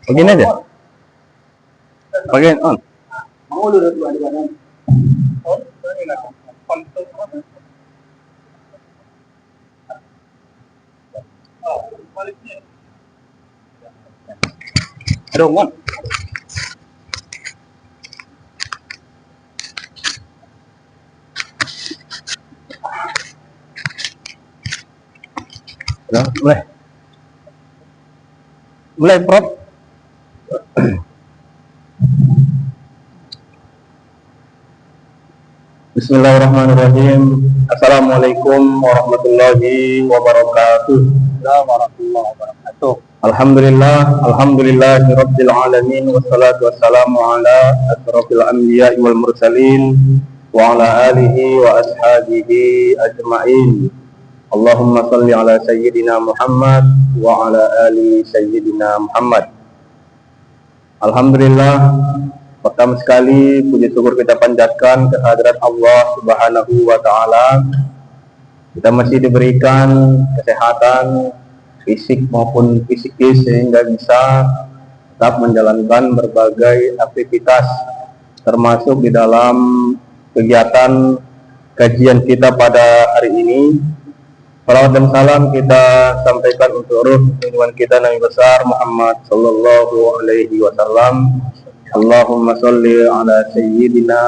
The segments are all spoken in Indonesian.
Begini aja. Bagian on. Aduh, on. Udah, mulai. Mulai, Prof. Bismillahirrahmanirrahim. Assalamualaikum warahmatullahi wabarakatuh. Alhamdulillahirabbil alamin wassalatu wassalamu ala asrofil anbiya'i wal mursalin wa ala alihi wa ashabihi ajma'in. Allahumma salli ala sayyidina Muhammad wa ala ali sayyidina Muhammad. Alhamdulillah, pertama sekali puji syukur kita panjatkan kehadirat Allah Subhanahu wa taala. Kita masih diberikan kesehatan fisik maupun psikis sehingga bisa tetap menjalankan berbagai aktivitas, termasuk di dalam kegiatan kajian kita pada hari ini. Salawat dan salam kita sampaikan untuk ruh junjungan kita Nabi besar Muhammad sallallahu alaihi wasallam. Allahumma sholli ala sayyidina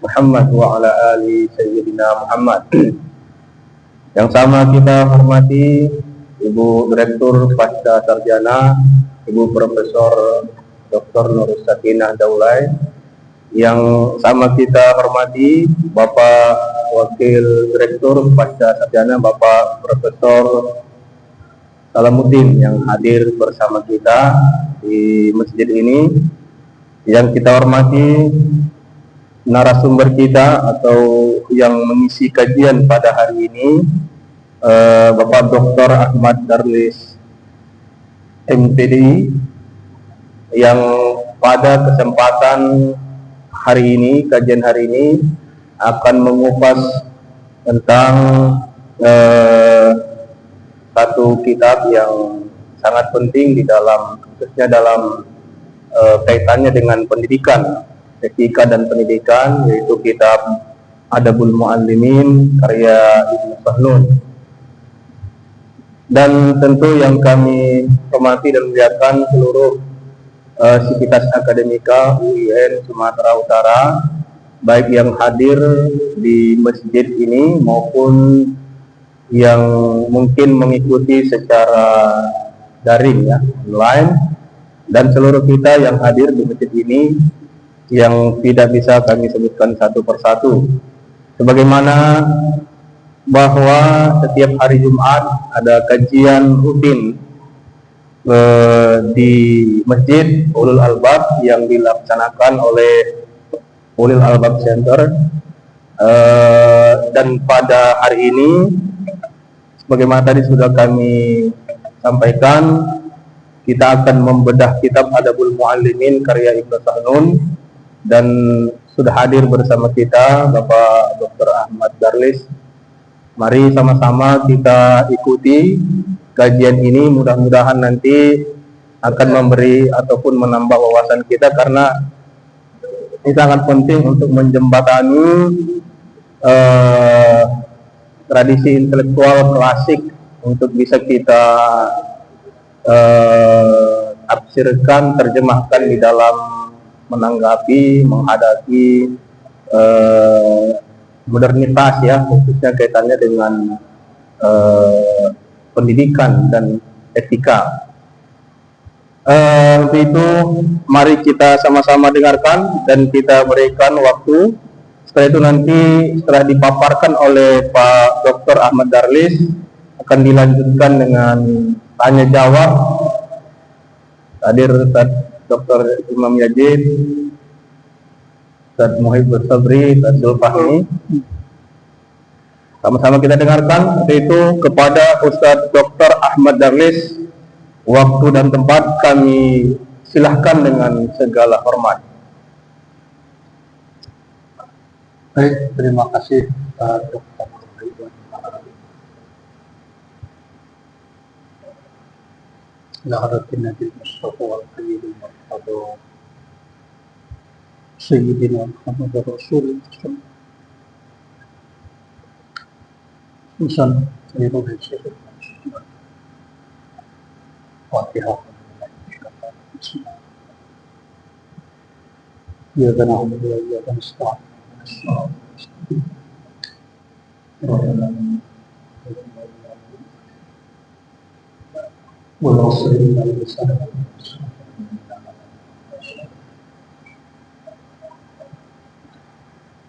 Muhammad wa ala ali sayyidina Muhammad. Yang sama kita hormati Ibu Direktur Pasca Sarjana, Ibu Profesor Dr. Nurul Sakinah Daulay. Yang sama kita hormati Bapak Wakil Direktur Pasca Sarjana, Bapak Profesor Salamuddin yang hadir bersama kita di masjid ini. Yang kita hormati narasumber kita atau yang mengisi kajian pada hari ini, Bapak Dr. Ahmad Darlis MPDI, yang pada kesempatan hari ini, kajian hari ini akan mengupas tentang satu kitab yang sangat penting di dalam, khususnya dalam kaitannya dengan pendidikan, etika dan pendidikan, yaitu kitab Adabul Muallimin karya Ibnu Sahnun. Dan tentu yang kami hormati dan muliakan seluruh sivitas akademika UIN Sumatera Utara, baik yang hadir di masjid ini maupun yang mungkin mengikuti secara daring ya, online, dan seluruh kita yang hadir di masjid ini yang tidak bisa kami sebutkan satu persatu. Sebagaimana bahwa setiap hari Jumat ada kajian rutin di Masjid Ulul Albab yang dilaksanakan oleh Ulul Albab Center, dan pada hari ini sebagaimana tadi sudah kami sampaikan, kita akan membedah kitab Adabul Muallimin karya Ibnu Sahnun, dan sudah hadir bersama kita Bapak Dr. Ahmad Darlis. Mari sama-sama kita ikuti kajian ini, mudah-mudahan nanti akan memberi ataupun menambah wawasan kita, karena ini sangat penting untuk menjembatani tradisi intelektual klasik untuk bisa kita tafsirkan, terjemahkan di dalam menanggapi, menghadapi modernitas ya, khususnya kaitannya dengan pendidikan dan etika. Untuk itu mari kita sama-sama dengarkan dan kita berikan waktu. Setelah itu nanti setelah dipaparkan oleh Pak Dr. Ahmad Darlis, akan dilanjutkan dengan tanya jawab. Hadir Ustaz Dr. Imam Yajid, Ustaz Muhibur Sabri, Ustaz Zulfahmi. Sama-sama kita dengarkan. Itu kepada Ustaz Dr. Ahmad Darlis, waktu dan tempat kami silahkan dengan segala hormat. Baik, terima kasih Pak Dr. إلى حضرة النبي المصطفى والحبيب المرتضى سيدنا محمد رسول الله خصوصا سيدنا الشيخ الفاتحة. إياك نعبد وإياك نستعين والعصر إن الإنسان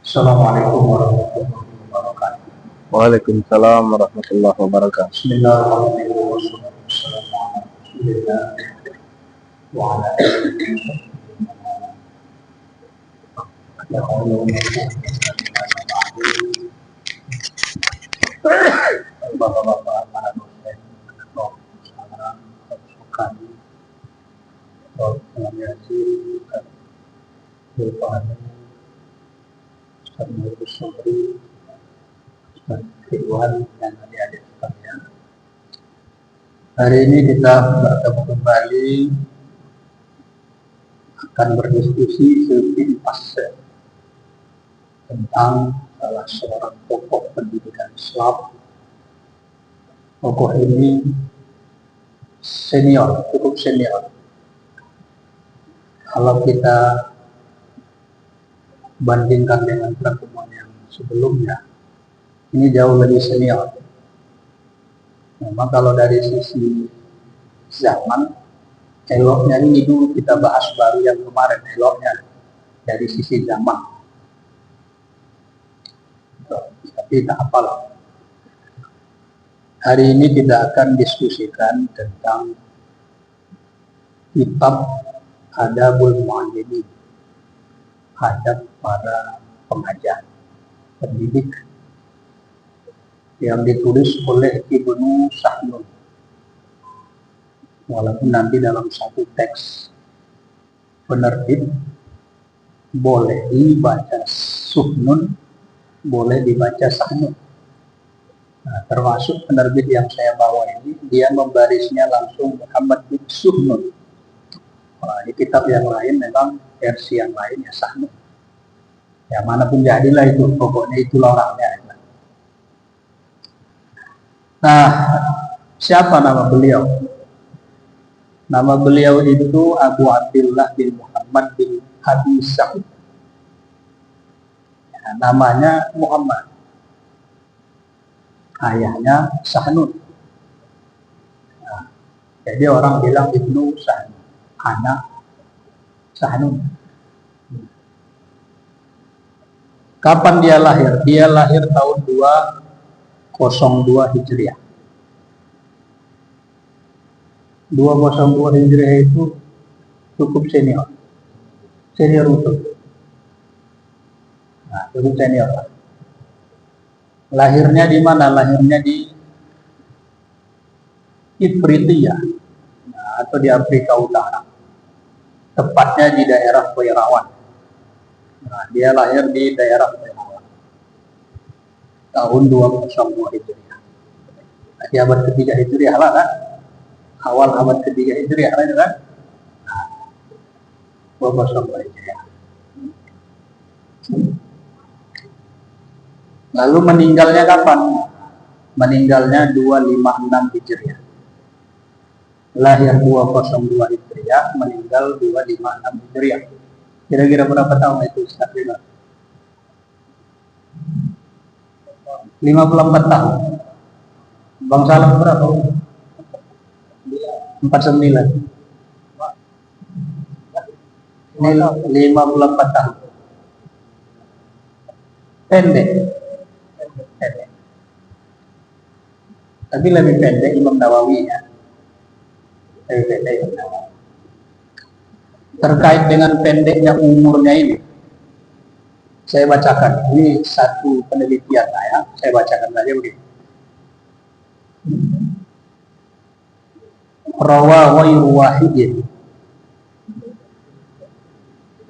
السلام عليكم ورحمة الله وبركاته. Waalaikumsalam warahmatullahi wabarakatuh. بسم الله الرحمن الرحيم والصلاة والسلام على رسول الله وعلى آله Bapak-bapak para dosen, bersama pasukan, pengajian, Bapak Ustaz Nurul Sobri, Ustaz Ridwan, dan adik-adik sekalian. Hari ini kita bertemu kembali akan berdiskusi sepintas tentang salah seorang tokoh pendidikan Islam. Tokoh ini senior, cukup senior. Kalau kita bandingkan dengan pertemuan yang sebelumnya, ini jauh lebih senior. Memang kalau dari sisi zaman, eloknya ini dulu kita bahas baru yang kemarin, eloknya dari sisi zaman. Tapi tak apalah. Hari ini kita akan diskusikan tentang kitab Adabul Muallimin, adab para pengajar, pendidik, yang ditulis oleh Ibnu Sahnun. Walaupun nanti dalam satu teks penerbit boleh dibaca Suhnun, boleh dibaca Sahnun. Nah, termasuk penerbit yang saya bawa ini, dia membarisnya langsung Muhammad bin Suhnun. Nah, di kitab yang lain memang versi yang lain ya Sahnun. Ya manapun jadilah itu, pokoknya itulah orangnya. Nah, siapa nama beliau? Nama beliau itu Abu Abdullah bin Muhammad bin Abi Sa'id. Ya, namanya Muhammad. Ayahnya Sahnun. Nah, jadi orang bilang Ibnu Sahnun, anak Sahnun. Kapan dia lahir? Dia lahir tahun 202 Hijriah. 202 Hijriah itu cukup senior. Senior betul. Nah, cukup senior. Lahirnya di mana? Lahirnya di Ifriqiya, nah, atau di Afrika Utara. Tepatnya di daerah Qayrawan. Nah, dia lahir di daerah Qayrawan. Tahun 202 Hijriah. Di abad ketiga Hijriah lah kan? Awal abad ketiga Hijriah lah kan? Nah, 202 Hijriah. Lalu meninggalnya kapan? Meninggalnya 256 Hijriah. Lahir 202 Hijriah, meninggal 256 Hijriah. Kira-kira berapa tahun itu Ustaz Ridwan? 54 tahun. Bang Salam berapa? 49. Ini 54 tahun. Pendek. Tapi lebih pendek Imam Nawawi ya. Lebih pendek Imam Nawawi. Terkait dengan pendeknya umurnya ini, saya bacakan. Ini satu penelitian saya bacakan saja begini. Rawa ghairu wahidin.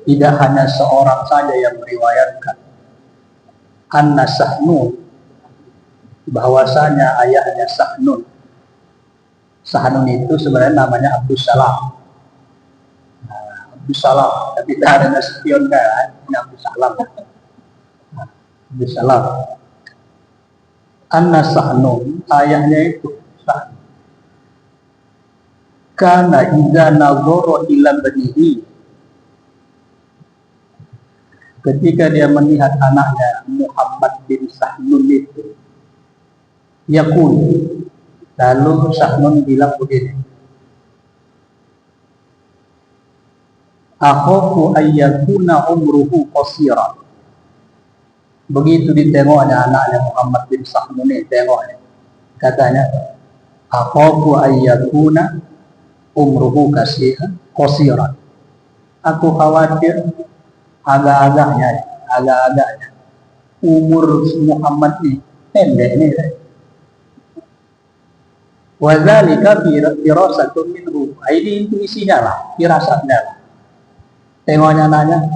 Tidak hanya seorang saja yang meriwayatkan anna Sahnun, bahwasanya ayahnya Sahnun Sahnun itu sebenarnya namanya Abdus Salam. Abdus Salam, tapi tidak ada Nasution kan? Ini Abdus Salam. Abdus Salam. Anna Sahnun, ayahnya itu Sahnun. Kana idza nazara ila banihi, ketika dia melihat anaknya Muhammad bin Sahnun itu, yaqul, lalu Sahnun bilang begini, akhafu ayyakuna umruhu qasira. Begitu ditengoknya anaknya Muhammad bin Sahnun ini, tengoknya, katanya, akhafu ayyakuna umruhu qasira. Aku khawatir agak-agaknya umur Muhammad ini pendek nih. Wadzalika firasatun minhu. Ini intuisinya lah, firasatnya lah. Tengoknya nanya,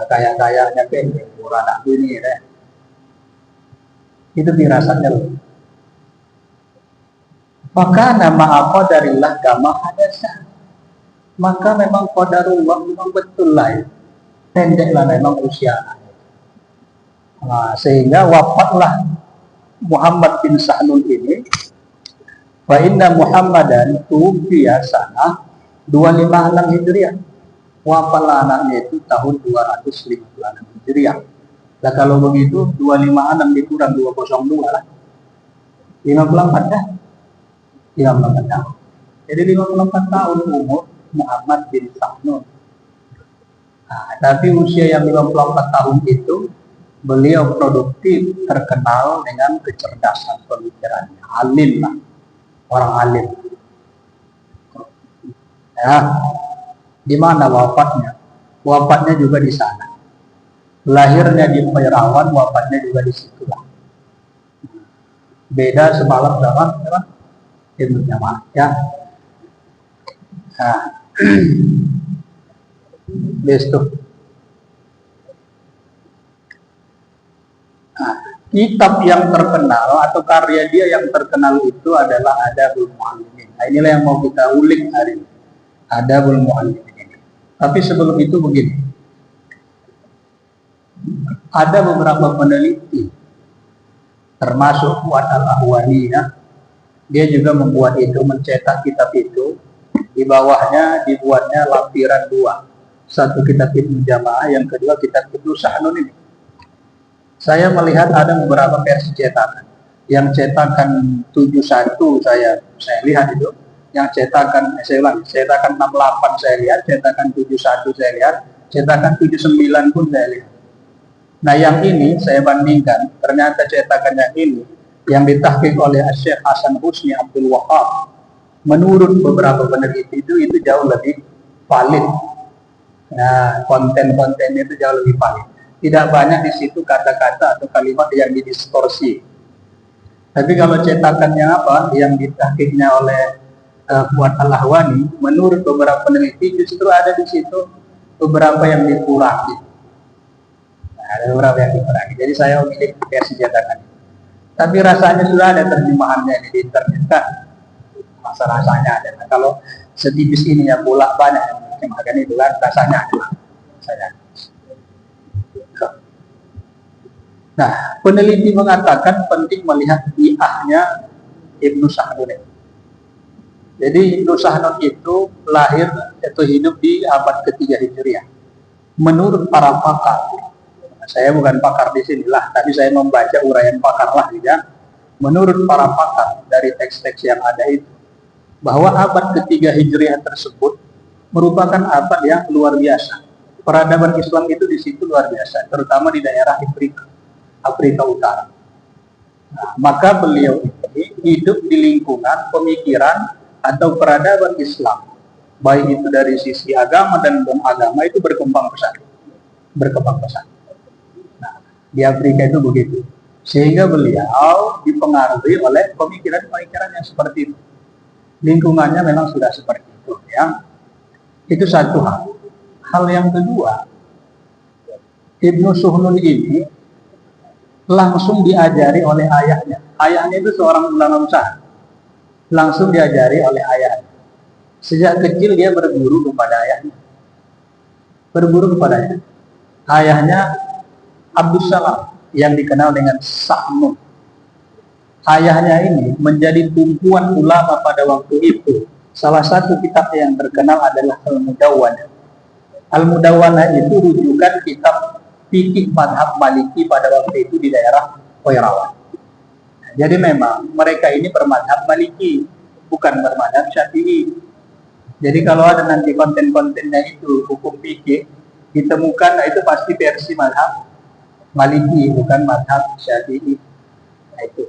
kayak-kayaknya pendek, umur anakku ini deh. Itu firasatnya loh. Maka nama qadarillah kama hadasa. Maka memang qadarullah memang betul lah ya. Pendeklah memang usia. Nah, sehingga wafatlah Muhammad bin Sahnun ini. Wa inna Muhammadan tuwfiya sanah 256 Hijriah. Wafatlah anaknya itu tahun 256 Hijriah. Nah kalau begitu 256 dikurang 202 lah. 54 dah. 54 tahun. Jadi 54 tahun umur Muhammad bin Sahnun. Nah, tapi usia yang 54 tahun itu beliau produktif, terkenal dengan kecerdasan pemikirannya, alim lah, orang alim. Ya, di mana wafatnya? Wafatnya juga di sana. Lahirnya di Perawan, wafatnya juga di situ lah. Beda semalam sama Ibnu Jamaah. Ya. Nah. Besok. Nah, kitab yang terkenal atau karya dia yang terkenal itu adalah Adabul Muallimin. Nah, inilah yang mau kita ulik hari ini. Adabul Muallimin. Tapi sebelum itu begini. Ada beberapa peneliti termasuk Fuad Al-Ahwani ya. Dia juga membuat itu, mencetak kitab itu. Di bawahnya dibuatnya lampiran 2. Satu kitab Ibnu Jamaah, yang kedua kitab Ibnu Sahnun ini. Saya melihat ada beberapa versi cetakan. Yang cetakan 71 saya lihat itu. Yang cetakan, cetakan 68 saya lihat, cetakan 71 saya lihat, cetakan 79 pun saya lihat. Nah yang ini saya bandingkan, ternyata cetakan yang ini yang ditahqiq oleh Syekh Hasan Husni Abdul Wahab, menurut beberapa peneliti itu jauh lebih valid. Nah, konten-konten itu jauh lebih valid. Tidak banyak di situ kata-kata atau kalimat yang didistorsi. Tapi kalau cetakannya apa, yang ditahqiqnya oleh Fuad Al-Ahwani, menurut beberapa peneliti justru ada di situ beberapa yang dikurangi. Nah, ada beberapa yang dikurangi. Jadi saya memilih versi cetakan. Tapi rasanya sudah ada terjemahannya di internet kan. Masa rasanya ada. Nah, kalau setipis ini ya bolak banyak yang menerjemahkan itu kan rasanya ada. Nah, peneliti mengatakan penting melihat bi'ahnya Ibnu Sahnun. Jadi Ibnu Sahnun itu lahir atau hidup di abad ketiga Hijriah. Menurut para pakar, saya bukan pakar di sinilah, tapi saya membaca uraian pakar lah ya. Menurut para pakar dari teks-teks yang ada itu, bahwa abad ketiga Hijriah tersebut merupakan abad yang luar biasa. Peradaban Islam itu di situ luar biasa, terutama di daerah Afrika Utara. Nah, maka beliau ini hidup di lingkungan pemikiran atau peradaban Islam, baik itu dari sisi agama dan non-agama itu berkembang pesat. Nah, di Afrika itu begitu. Sehingga beliau dipengaruhi oleh pemikiran-pemikiran yang seperti itu. Lingkungannya memang sudah seperti itu ya. Itu satu hal. Hal yang kedua, Ibnu Sahnun ini langsung diajari oleh ayahnya. Ayahnya itu seorang ulama besar. langsung diajari oleh ayah. Sejak kecil dia berguru kepada ayahnya. Berguru kepada ayahnya. Ayahnya Abdus Salam yang dikenal dengan Sa'nun. Ayahnya ini menjadi tumpuan ulama pada waktu itu. Salah satu kitab yang terkenal adalah Al-Mudawwanah. Al-Mudawwanah itu rujukan kitab fikih mazhab Maliki pada waktu itu di daerah Qairawan. Jadi memang mereka ini bermadhab Maliki, bukan bermadhab Syafi'i. Jadi kalau ada nanti konten-kontennya itu hukum fikih ditemukan, itu pasti versi mazhab Maliki, bukan mazhab Syafi'i. Nah, itu.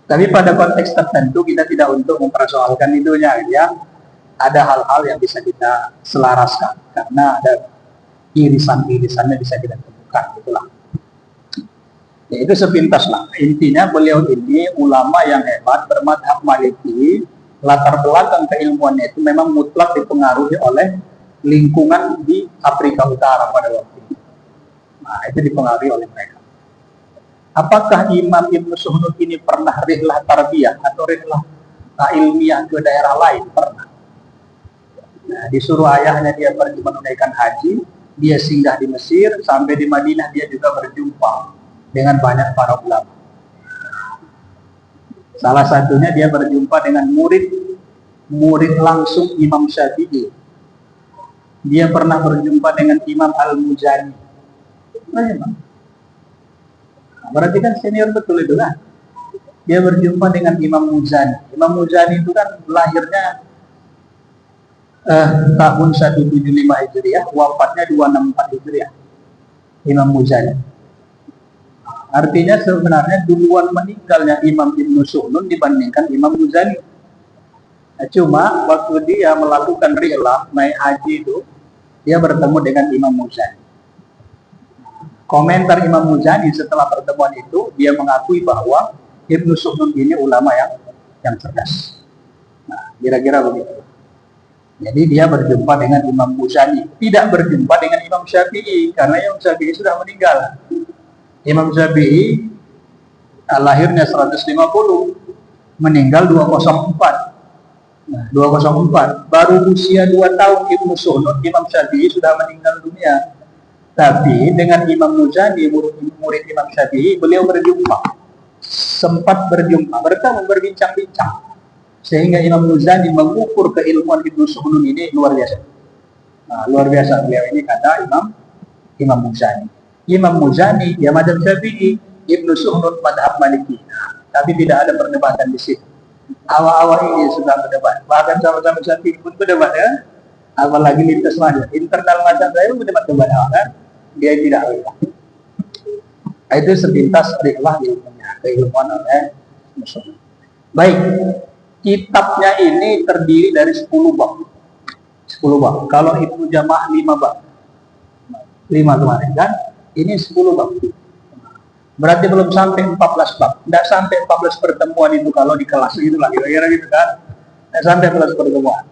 Tapi pada konteks tertentu kita tidak untuk mempersoalkan itunya, ya. Ada hal-hal yang bisa kita selaraskan karena ada irisan-irisannya bisa kita temukan, itulah. Ya, itu sepintas lah. Intinya beliau ini ulama yang hebat, bermadhab Maliki. Latar belakang keilmuannya itu memang mutlak dipengaruhi oleh lingkungan di Afrika Utara pada waktu itu. Nah, itu dipengaruhi oleh mereka. Apakah Imam Ibnu Suhnun ini pernah rihlah tarbiyah atau rihlah ilmiah ke daerah lain? Pernah. Nah, disuruh ayahnya dia pergi menunaikan haji, dia singgah di Mesir, sampai di Madinah dia juga berjumpa dengan banyak para ulama. Salah satunya dia berjumpa dengan murid langsung Imam Syafi'i. Dia pernah berjumpa dengan Imam Al-Muzani. Berarti kan senior betul itu kan. Dia berjumpa dengan Imam Muzani. Imam Muzani itu kan lahirnya tahun 175 Hijriah, wafatnya 264 Hijriah. Imam Muzani. Artinya sebenarnya duluan meninggalnya Imam Ibnu Suhnun dibandingkan Imam Muzani. Nah, cuma waktu dia melakukan rihlah naik haji itu, dia bertemu dengan Imam Muzani. Komentar Imam Muzani setelah pertemuan itu, dia mengakui bahwa Ibnu Suhnun ini ulama yang cerdas. Nah, kira-kira begitu. Jadi dia berjumpa dengan Imam Muzani, tidak berjumpa dengan Imam Syafi'i, karena Imam Syafi'i sudah meninggal. Imam Syafi'i lahirnya 150, meninggal 204. Nah, 204, baru usia 2 tahun Ibnu Suhnun, Imam Syafi'i sudah meninggal dunia. Tapi dengan Imam Muzani, murid Imam Syafi'i, beliau berjumpa, sempat berjumpa, bertemu, berbincang-bincang, sehingga Imam Muzani mengukur keilmuan Ibnu Suhnun ini luar biasa. Nah, luar biasa beliau ini, kata Imam Muzani. Imam Muzani ya mazhab Syafi'i, Ibnu Suhnun mazhab Maliki. Tapi tidak ada perdebatan di situ. Awal-awal ini sudah berdebat, bahkan sama-sama Syafi'i pun berdebat, ya. Apalagi lintas mazhab, internal mazhab saya pun berdebat kan. Dia tidak rihlah. Itu sepintas rihlah keilmuan oleh Muslim. Baik, kitabnya ini terdiri dari 10 bab. 10 bab. Kalau itu jamaah 5 bab. 5 kemarin kan? Ini 10 bab. Berarti belum sampai 14 bab. Tidak sampai 14 pertemuan itu kalau di kelas gitu lah, kira-kira gitu kan. Tidak sampai 14 pertemuan.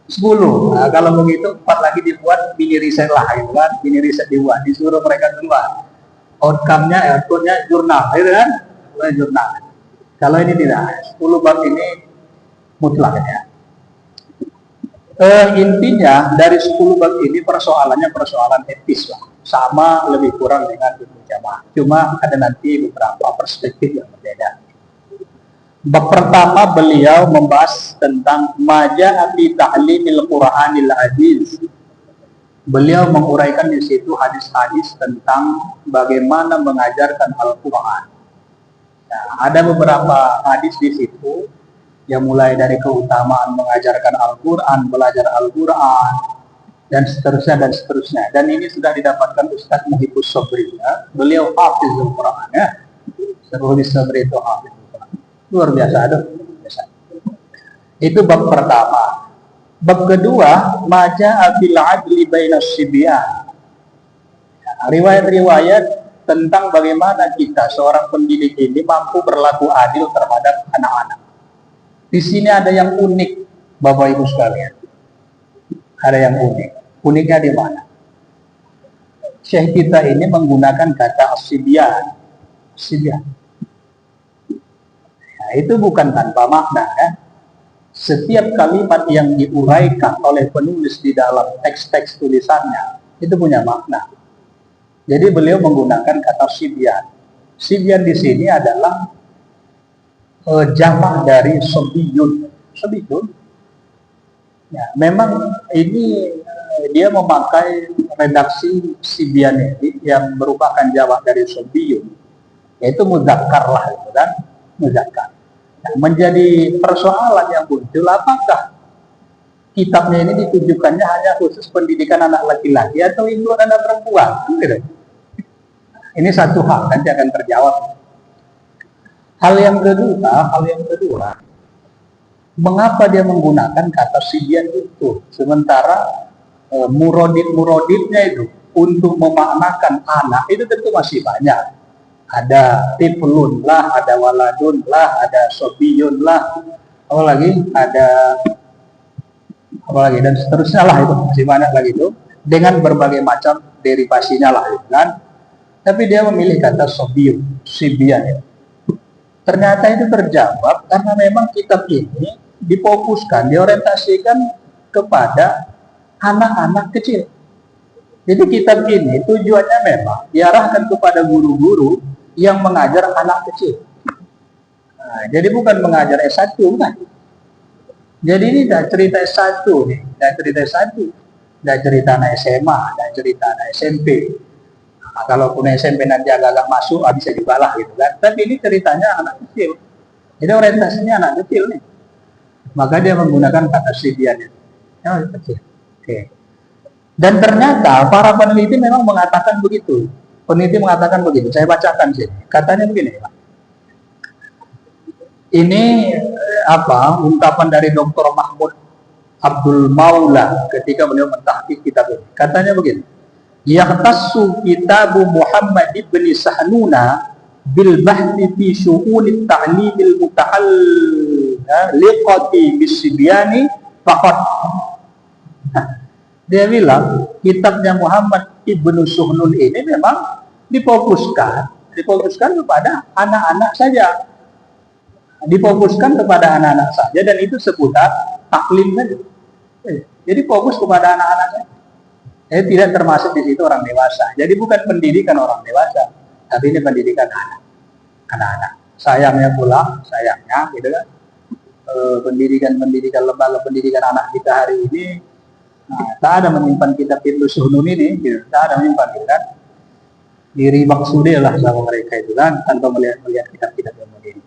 10. Nah, kalau begitu 4 lagi dibuat mini riset lah gitu kan. Mini riset dibuat, disuruh mereka keluar. Outputnya jurnal gitu kan. Jurnal. Kalau ini tidak, 10 bab ini mutlak ya. Intinya dari 10 bab ini persoalannya persoalan etis lah. Sama lebih kurang dengan Ibnu Jamaah. Cuma ada nanti beberapa perspektif yang berbeda. Bab pertama beliau membahas tentang maja'a fi ta'limil Qur'anil Aziz. Beliau menguraikan di situ hadis-hadis tentang bagaimana mengajarkan Al-Qur'an. Nah, ada beberapa hadis di situ yang mulai dari keutamaan mengajarkan Al-Qur'an, belajar Al-Qur'an, dan seterusnya dan seterusnya. Dan ini sudah didapatkan Ustaz Muhibus Sobri, ya. Beliau hafizul Qur'an, ya. Muhibus Sobri itu hafizul. Luar biasa, aduh. Biasa. Itu bab pertama. Bab kedua, maja'a fil adli bainas sibyan. Riwayat-riwayat tentang bagaimana kita seorang pendidik ini mampu berlaku adil terhadap anak-anak. Di sini ada yang unik, Bapak Ibu sekalian. Ada yang unik. Uniknya di mana? Syekh kita ini menggunakan kata sibyan. Sibyan. Nah, itu bukan tanpa makna, ya. setiap kalimat yang diuraikan oleh penulis di dalam teks-teks tulisannya itu punya makna. Jadi beliau menggunakan kata sibyan. Sibyan di sini adalah jamak dari sobiyun. Sobiyun. Ya, memang ini dia memakai redaksi sibyan ini yang merupakan jamak dari sobiyun, yaitu muzakkar lah, itu kan, muzakkar. Nah, menjadi persoalan yang muncul, apakah kitabnya ini ditujukannya hanya khusus pendidikan anak laki-laki atau hiburan anak perempuan? Gitu. Ini satu hal, nanti akan terjawab. Hal yang kedua, mengapa dia menggunakan kata sibyan itu, sementara murodit-muroditnya itu untuk memaknakan anak itu tentu masih banyak. Ada tiflun lah, ada waladun lah, ada sobiyun lah, apalagi dan seterusnya lah, itu masih banyak lagi itu dengan berbagai macam derivasinya lah, itu kan. Tapi dia memilih kata sobiyun, sibyan ya. Ternyata itu terjawab karena memang kitab ini difokuskan, diorientasikan kepada anak-anak kecil. Jadi kitab ini tujuannya memang diarahkan kepada guru-guru yang mengajar anak kecil. Nah, jadi bukan mengajar S1, kan? Jadi ini tidak cerita S1 nih, tidak cerita S1, tidak cerita anak SMA, tidak cerita anak SMP. Nah, kalaupun SMP nanti agak-agak masuk, bisa juga lah gitu kan. Tapi ini ceritanya anak kecil. Jadi orientasinya anak kecil nih. Maka dia menggunakan kata sibyan itu. Anak kecil. Oke. Dan ternyata para peneliti memang mengatakan begitu. Peneliti mengatakan begitu. Saya bacakan sih. Katanya begini, Pak. Ini ungkapan dari Dr. Mahmud Abdul Maula ketika beliau mentahqiq kitab ini. Katanya begini. Yahtassu kitabu Muhammad ibn Sahnuna bil bahthi fi syu'unit ta'limil muta'alliqati bis-sibyani faqat. Dia bilang kitabnya Muhammad ibn Sahnun ini memang difokuskan kepada anak-anak saja. Difokuskan kepada anak-anak saja, dan itu seputar taklim saja. Jadi fokus kepada anak-anak saja. Tidak termasuk di situ orang dewasa. Jadi bukan pendidikan orang dewasa, tapi ini pendidikan anak-anak. Sayangnya, gitu kan, pendidikan lembaga pendidikan anak kita hari ini, tak ada menyimpan kitab Ibnu Sahnun ini, gitu. Tak ada menyimpan, gitu kan. Diri maksudnya lah sama mereka itu kan, tanpa melihat kitab-kitab yang begini.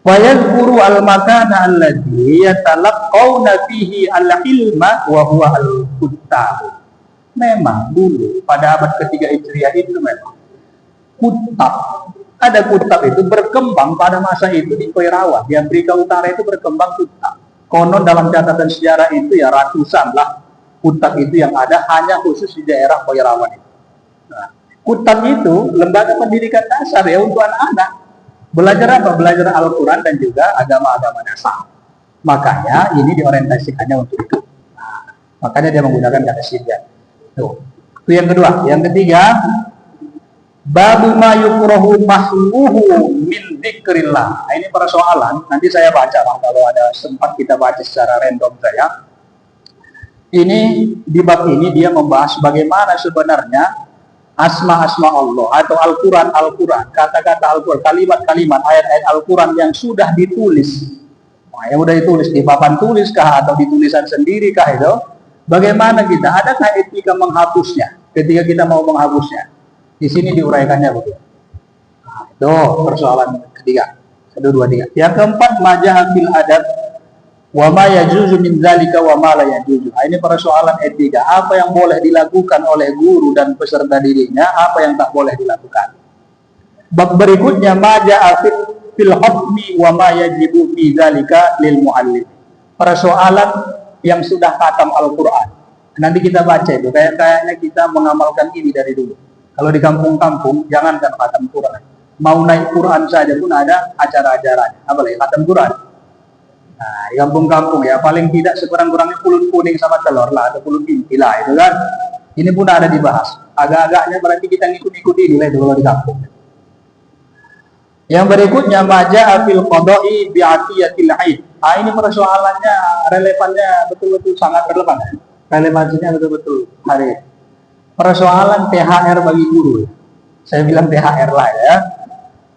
Wa yadhkuru al-makana alladhi yatalaqqawna fihi al-ilma wa huwa al-kuttab. Memang dulu pada abad ketiga Hijriah itu memang kutab itu berkembang pada masa itu di Koirawan, di Amerika Utara itu berkembang kutab. Konon dalam catatan sejarah itu ya ratusan lah kutab itu yang ada hanya khusus di daerah Koirawan itu. Nah, kutab itu lembaga pendidikan dasar ya untuk anak-anak. Belajar apa? Belajar Al-Quran dan juga agama-agama dasar. Makanya ini diorientasikannya untuk itu. Nah, makanya dia menggunakan kata sibyan. Itu yang kedua. Yang ketiga, babu ma yukrahu mahmuhu min dzikrillah. Nah, ini persoalan. Nanti saya baca Bang, kalau ada sempat kita baca secara random saya. Ini di bab ini dia membahas bagaimana sebenarnya asma-asma Allah atau Al-Quran, kata-kata Al-Quran, kalimat-kalimat, ayat-ayat Al-Quran yang sudah ditulis. Nah, yang sudah ditulis di papan tulis kah atau di tulisan sendiri kah itu? Bagaimana kita? Adakah etika menghapusnya? Ketika kita mau menghapusnya, di sini diuraikannya begitu. Nah, itu persoalan ketiga. 1, 2, 3. Yang keempat, majah fil adab wa ma yajuzu min zalika wa ma la yajuzu. Nah, ini persoalan etika. Apa yang boleh dilakukan oleh guru dan peserta didiknya, apa yang tak boleh dilakukan. Bab berikutnya, majah fil hukmi wa ma yajibu fi zalika lil muallim. Persoalan yang sudah khatam Al-Quran. Nanti kita baca itu, kayaknya kita mengamalkan ini dari dulu. Kalau di kampung-kampung, jangankan khatam Quran. Mau naik Quran saja pun ada acara-acaranya. Apalagi khatam Quran. Nah, di kampung-kampung ya, paling tidak sekurang-kurangnya pulut kuning sama telur lah, atau pulut inti lah, itu kan. Ini pun ada dibahas. Agak-agaknya berarti kita ngikut-ngikut ini lah itu kalau di kampung. Yang berikutnya, maja'a fil qada'i bi'atiyatil 'aid. Ini persoalannya relevannya betul-betul sangat relevan. Relevansinya betul-betul hari ini. Persoalan THR bagi guru. Saya bilang THR lah ya.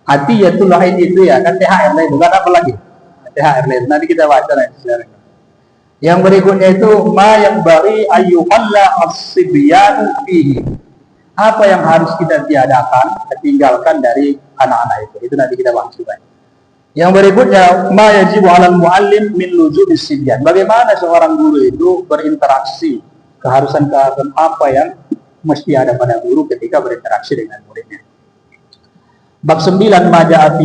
Hati ya tuh lain itu ya kan THR lain bukan apa lagi. THR lain. Nanti kita baca nanti. Yang berikutnya itu ma yang bari ayyuhalla as-sibyan fihi. Apa yang harus kita tiadakan, tinggalkan dari anak-anak itu. Itu nanti kita bahas juga. Yang berikutnya ma yajibu 'alal muallim min luzubis sibyan. Bagaimana seorang guru itu berinteraksi, keharusan-keharusan apa yang mesti ada pada guru ketika berinteraksi dengan muridnya. Bab 9 maja'a fi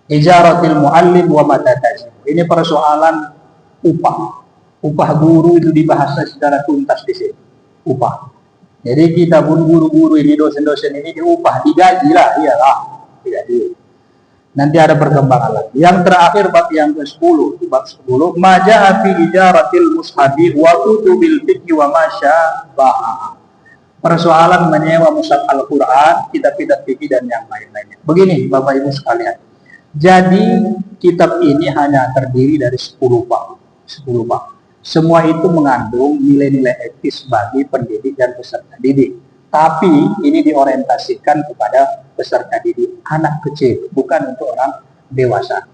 ijaratil muallim wa matatazim. Ini persoalan upah. Upah guru itu dibahas secara tuntas di sini. Upah. Jadi kita pun guru-guru ini, dosen-dosen ini diupah, digaji lah, iyalah, digaji. Nanti ada perkembangan lagi. Yang terakhir bab yang ke-10, bab 10, maja'a fi ijaratil mushabi wa kutubil fiqh wa masyabaha. Persoalan menyewa mushaf Al-Qur'an, kitab-kitab fikih dan yang lain-lainnya. Begini Bapak Ibu sekalian. Jadi kitab ini hanya terdiri dari 10 bab. 10 bab. Semua itu mengandung nilai-nilai etis bagi pendidik dan peserta didik. Tapi ini diorientasikan kepada peserta didik anak kecil, bukan untuk orang dewasa.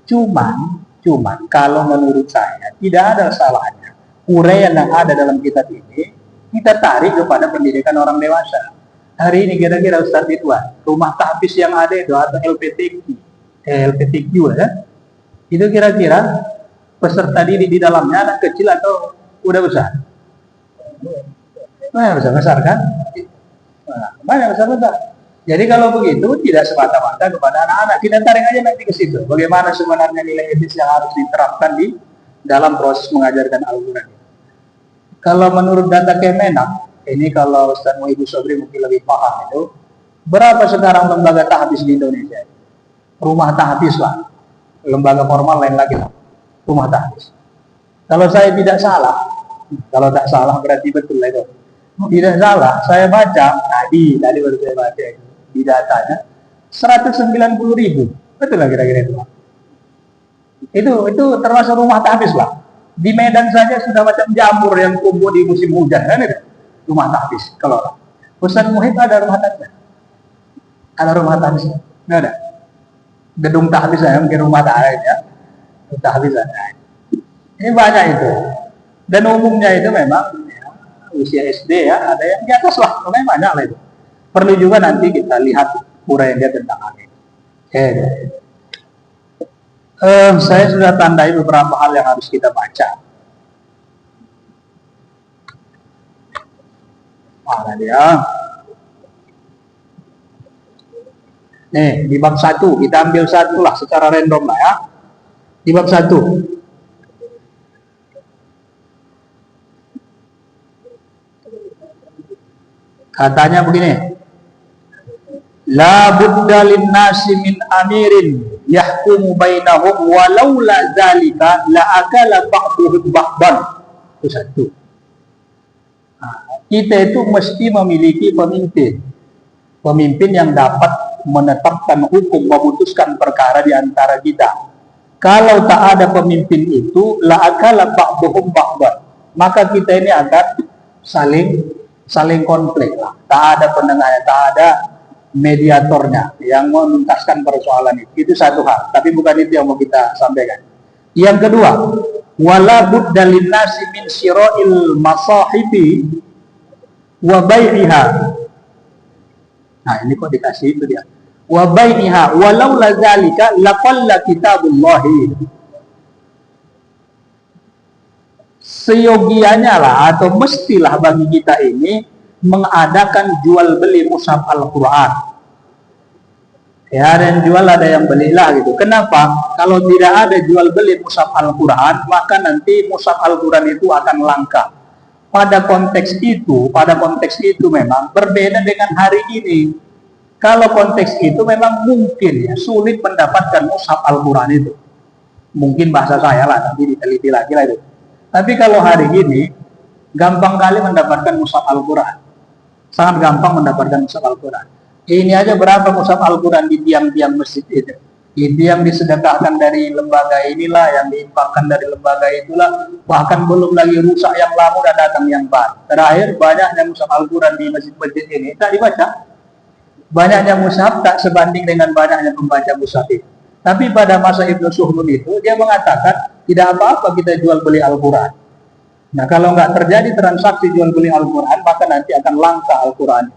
Cuman kalau menurut saya tidak ada salahnya uraian yang ada dalam kitab ini kita tarik kepada pendidikan orang dewasa. Hari ini kira-kira Ustaz Ridwan, rumah tahfiz yang ada itu atau LPTQ ya, itu kira-kira peserta didik di dalamnya anak kecil atau udah besar? Besar kan? Banyak besar. Jadi kalau begitu tidak semata-mata kepada anak-anak, kita tarik aja nanti ke situ. Bagaimana sebenarnya nilai etis yang harus diterapkan di dalam proses mengajarkan Al-Quran. Kalau menurut data Kemenak, ini kalau Ustaz Ibu Sobri mungkin lebih paham itu, berapa sekarang lembaga tahfiz di Indonesia? Rumah tahfiz lah, lembaga formal lain lagi lah, rumah tahfiz. Kalau saya tidak salah, kalau tak salah berarti betul itu. Tidak salah, saya baca tadi baru saya baca di datanya 190.000, betul lah kira-kira itu. Itu termasuk rumah tahfiz lah. Di Medan saja sudah macam jamur yang tumbuh di musim hujan kan itu. Rumah tahfiz kalau Ustaz Muhib ada rumah tahfiz. Ada rumah tahfiz? Enggak ada. Gedung tahfiz saya mungkin rumah tahfiz ya. Tahfiz ada. Ini banyak itu. Dan umumnya itu memang ya, usia SD ya, ada yang di atas lah, pokoknya banyak lah itu. Perlu juga nanti kita lihat uraian dia tentang hal ini. Saya sudah tandai beberapa hal yang harus kita baca. Mana dia? Nih, di bab 1, kita ambil satu lah secara random lah ya. Di bab 1. Katanya begini. La budda linnasi min amirin yahkumu bainahum walau la zalika la akala ba'duhum ba'dan. Itu satu. Kita itu mesti memiliki pemimpin yang dapat menetapkan hukum, memutuskan perkara di antara kita. Kalau tak ada pemimpin itu la akala ba'duhum ba'dan, maka kita ini akan saling konflik lah. Tak ada penengahnya, tak ada mediatornya yang menuntaskan persoalan itu. Itu satu hal, tapi bukan itu yang mau kita sampaikan. Yang kedua, wala budda linnasi min syira'il masahibi wa bai'iha. Nah, ini kok dikasih itu dia. Wa bai'iha walau la zalika laqalla kitabullahi. Seyogianya lah atau mestilah bagi kita ini mengadakan jual beli mushaf Al-Quran. Ya, ada yang jual, ada yang belilah gitu. Kenapa? Kalau tidak ada jual beli mushaf Al-Quran, maka nanti mushaf Al-Quran itu akan langka. Pada konteks itu memang berbeda dengan hari ini. Kalau konteks itu memang mungkin ya sulit mendapatkan mushaf Al-Quran itu. Mungkin bahasa saya lah, nanti diteliti lagi lah itu. Tapi kalau hari ini gampang kali mendapatkan mushaf Al-Quran. Sangat gampang mendapatkan mushaf Al-Quran. Ini aja berapa mushaf Al-Quran di tiang-tiang masjid itu. Itu yang disedekahkan dari lembaga inilah, yang diinfakkan dari lembaga itulah, bahkan belum lagi rusak yang lama udah datang yang baru. Terakhir banyaknya mushaf Al-Quran di masjid-masjid ini tak dibaca. Banyaknya mushaf tak sebanding dengan banyaknya pembaca mushaf itu. Tapi pada masa Ibnu Suhnun itu dia mengatakan tidak apa-apa kita jual beli Al-Quran. Nah kalau nggak terjadi transaksi jual beli Al-Quran maka nanti akan langka Al-Quran.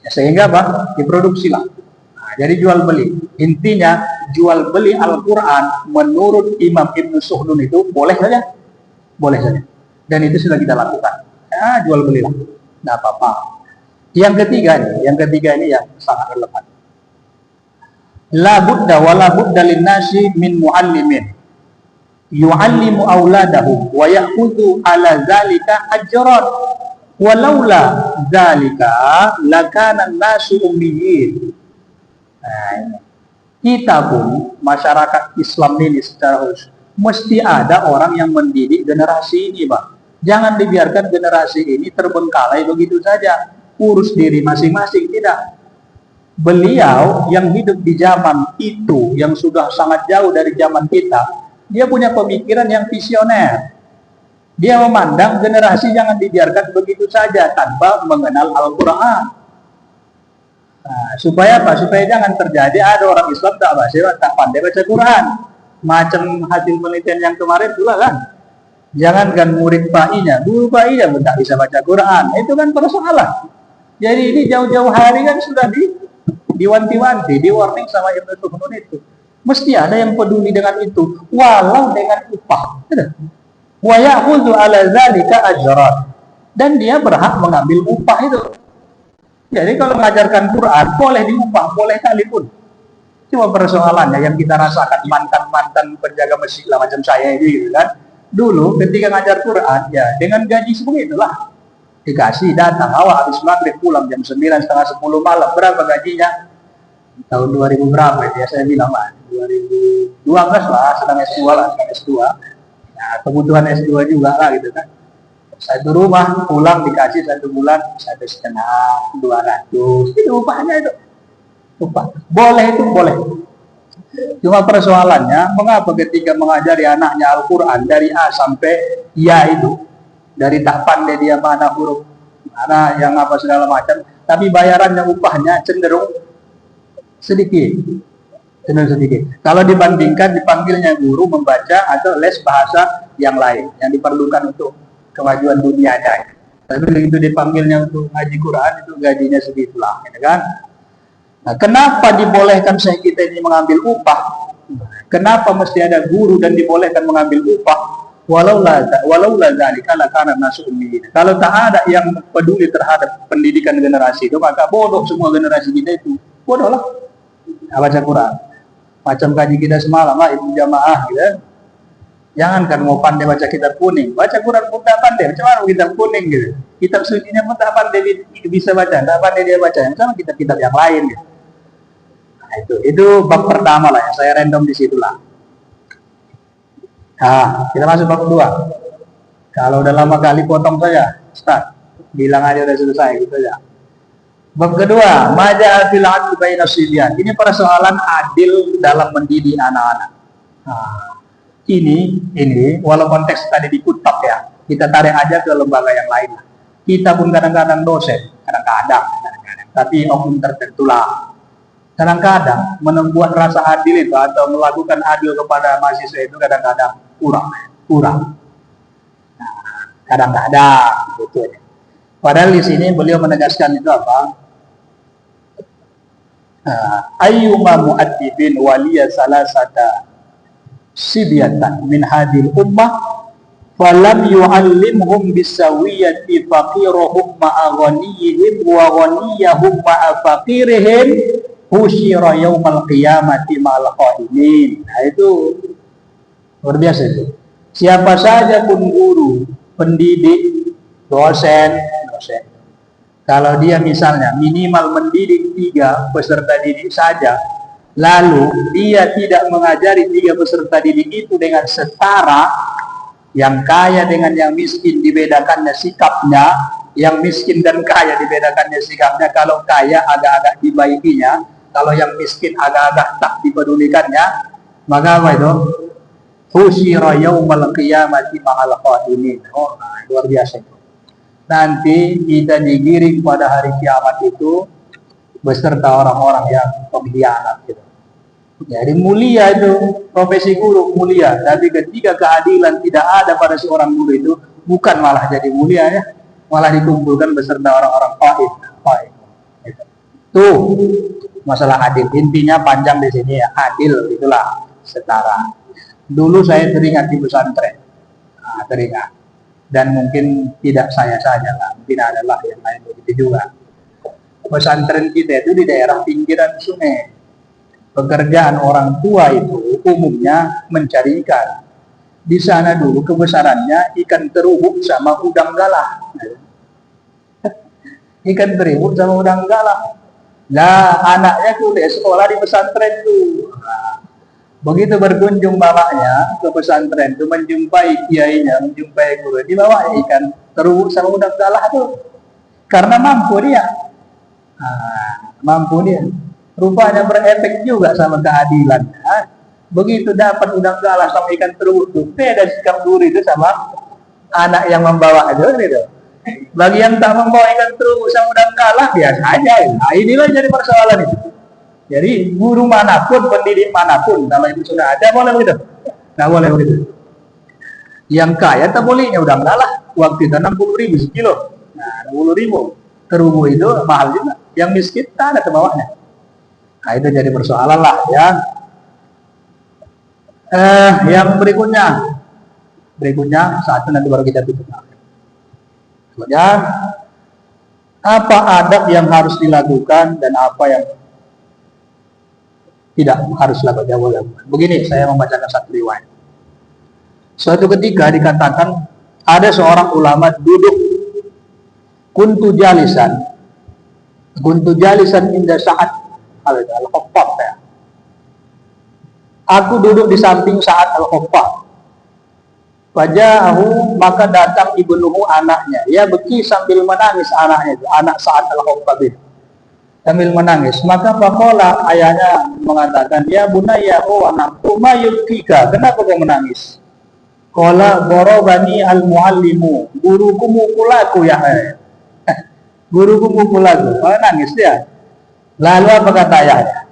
Ya, sehingga diproduksilah. Nah, jadi jual beli. Intinya jual beli Al-Quran menurut Imam Ibnu Suhnun itu boleh saja. Boleh saja. Dan itu sudah kita lakukan. Ya, jual belilah. Nggak apa-apa. Yang ketiga ini yang sangat relevan. La budda wa la budda linnasi min muallimin yu'allimu auladahu wa ya'khudhu ala zalika ajran walaula zalika lakana an-nasu ummiyin. Nah, kita pun masyarakat Islam ini secara khusus mesti ada orang yang mendidik generasi ini, Pak. Jangan dibiarkan generasi ini terbengkalai begitu saja, urus diri masing-masing, tidak. Beliau yang hidup di zaman itu, yang sudah sangat jauh dari zaman kita, dia punya pemikiran yang visioner. Dia memandang generasi jangan dibiarkan begitu saja tanpa mengenal Al-Quran. Nah, supaya apa? Supaya jangan terjadi ada orang Islam tak pandai baca Quran. Macam hasil penelitian yang kemarin pula kan. Jangankan murid PAI-nya, guru PAI-nya pun tak bisa baca Quran. Itu kan persoalan. Jadi ini jauh-jauh hari kan sudah diwanti-wanti, di-warning sama Ibnu Suhnun itu. Mesti ada yang peduli dengan itu, walau dengan upah. Wa ya'khudhu 'ala dzalika ajran. Dan dia berhak mengambil upah itu. Jadi kalau mengajarkan Quran boleh diupah, boleh kali pun. Cuma persoalannya yang kita rasakan mantan penjaga masjid lah macam saya ini gitu kan. Dulu ketika ngajar Quran ya dengan gaji sebegitulah. Dikasih datang awal habis maghrib pulang jam 9 setengah 10 malam. Berapa gajinya? Tahun 2000 berapa ya saya bilang lah 2012 lah, sedang S2 lah, S2. Nah, kebutuhan S2 juga lah gitu kan. Satu rumah pulang dikasih 1 bulan 1,5, 200. Itu upahnya itu. Upah. Boleh itu boleh. Cuma persoalannya mengapa ketika mengajari anaknya Al-Quran dari A sampai Ya itu, dari tak pandai dia mana huruf, mana yang apa segala macam, tapi bayarannya upahnya cenderung sedikit. Kalau dibandingkan dipanggilnya guru membaca atau les bahasa yang lain yang diperlukan untuk kemajuan dunianya. Tapi begitu dipanggilnya untuk ngaji Quran itu gajinya segitulah, gitu kan? Nah, kenapa dibolehkan kita ini mengambil upah? Kenapa mesti ada guru dan dibolehkan mengambil upah? Walau la dzalika lakana nasu ummiyin. Kalau tak ada yang peduli terhadap pendidikan generasi itu, maka bodoh semua generasi kita itu. Bodoh lah. Baca Quran. Macam kaji kita semalam lah, ibu jamaah gitu. Jangankan mau pandai baca kitab kuning, baca Quran pun tak pandai. Macam mana kitab kuning gitu? Kitab sucinya pun tak pandai bisa baca, tak pandai dia baca. Sama kitab-kitab yang lain gitu. Nah, itu bab pertama lah yang saya random di situ lah. Nah, kita masuk bab kedua. Kalau udah lama kali potong saja, start. Bilang aja udah selesai gitu aja. Bab kedua, maja fil adl baina sibyan. Ini persoalan adil dalam mendidik anak-anak. Nah, ini walaupun teks tadi di kutab ya, kita tarik aja ke lembaga yang lain. Kita pun kadang-kadang dosen, kadang-kadang, tapi oknum tertentu lah. Kadang-kadang membuat rasa adil itu atau melakukan adil kepada mahasiswa itu kadang-kadang kurang. Nah, kadang-kadang gitu. Padahal di sini beliau menegaskan itu apa? Ayyuma mu'addibin waliya salasata sibyatan min hadil ummah falam yu'allimhum bisawiyati faqiruhum ma'a ghaniyihim wa ghaniyahum ma'a faqirihim husyira yaumal qiyamati ma'al qaimin. Nah itu luar biasa itu. Siapa saja pun guru, pendidik, dosen, kalau dia misalnya minimal mendidik 3 peserta didik saja, lalu dia tidak mengajari 3 peserta didik itu dengan setara, yang kaya dengan yang miskin dibedakannya sikapnya, yang miskin dan kaya dibedakannya sikapnya, kalau kaya agak-agak dibaikinya, Kalau yang miskin agak-agak tak dipedulikannya, maka apa itu? Husyira yaumal qiyamati ma'al qaimin. Oh, nah, luar biasa itu. Nanti kita digiring pada hari kiamat itu beserta orang-orang yang pengkhianat gitu. Jadi mulia itu profesi guru mulia, tapi ketika keadilan tidak ada pada seorang guru itu bukan malah jadi mulia ya, malah dikumpulkan beserta orang-orang qaid. Gitu. Tuh masalah adil, intinya panjang di sini ya, adil itulah setara. Dulu saya teringat di pesantren, teringat, dan mungkin tidak saya saja lah, mungkin adalah yang lain begitu juga. Pesantren kita itu di daerah pinggiran sungai. Pekerjaan orang tua itu umumnya mencari ikan. Di sana dulu kebesarannya ikan terubuk sama udang galah. Ikan terubuk sama udang galah. Nah, anaknya tuh di sekolah di pesantren tuh. Nah, begitu berkunjung bapaknya ke pesantren tuh menjumpai kiainya, menjumpai guru, dibawa ikan terubuk sama udang galah tuh. Karena mampu dia. Mampu dia. Rupanya berefek juga sama keadilan. Begitu dapat udang galah sama ikan terubuk tuh, beda sikap guru itu sama anak yang membawa itu gitu. Bagi yang tak membawa ikan terubuk sama udang galah biasa aja. Nah, inilah jadi persoalan itu. Jadi guru manapun, pendidik manapun, kalau itu sudah ada boleh begitu. Nggak boleh begitu. Yang kaya tak bolehnya udang galah. Waktu itu 60.000 sekilo. Nah, 60.000. Terubuk itu mahal juga. Yang miskin tak ada ke bawahnya. Nah, itu jadi persoalan lah ya. Yang berikutnya satu nanti baru kita tutup. Kemudian apa adab yang harus dilakukan dan apa yang tidak harus dilakukan. Begini saya membacakan satu riwayat. Suatu ketika dikatakan ada seorang ulama duduk kuntu jalisan inda Sa'ad al-Khaffaf ya. Aku duduk di samping Sa'ad al-Khaffaf. Faja'ahu, maka datang ibnuhu anaknya. Ya beki sambil menangis anaknya itu, anak Sa'ad al-Khaffaf itu. Sambil menangis. Maka faqala, ayahnya mengatakan, ya bunayya, oh anakku, ma yubkika, kenapa kau menangis? Qala darabani al-muallimu, guruku mukul aku ya. Guruku mukul aku. Oh, nangis dia. Lalu apa kata ayahnya?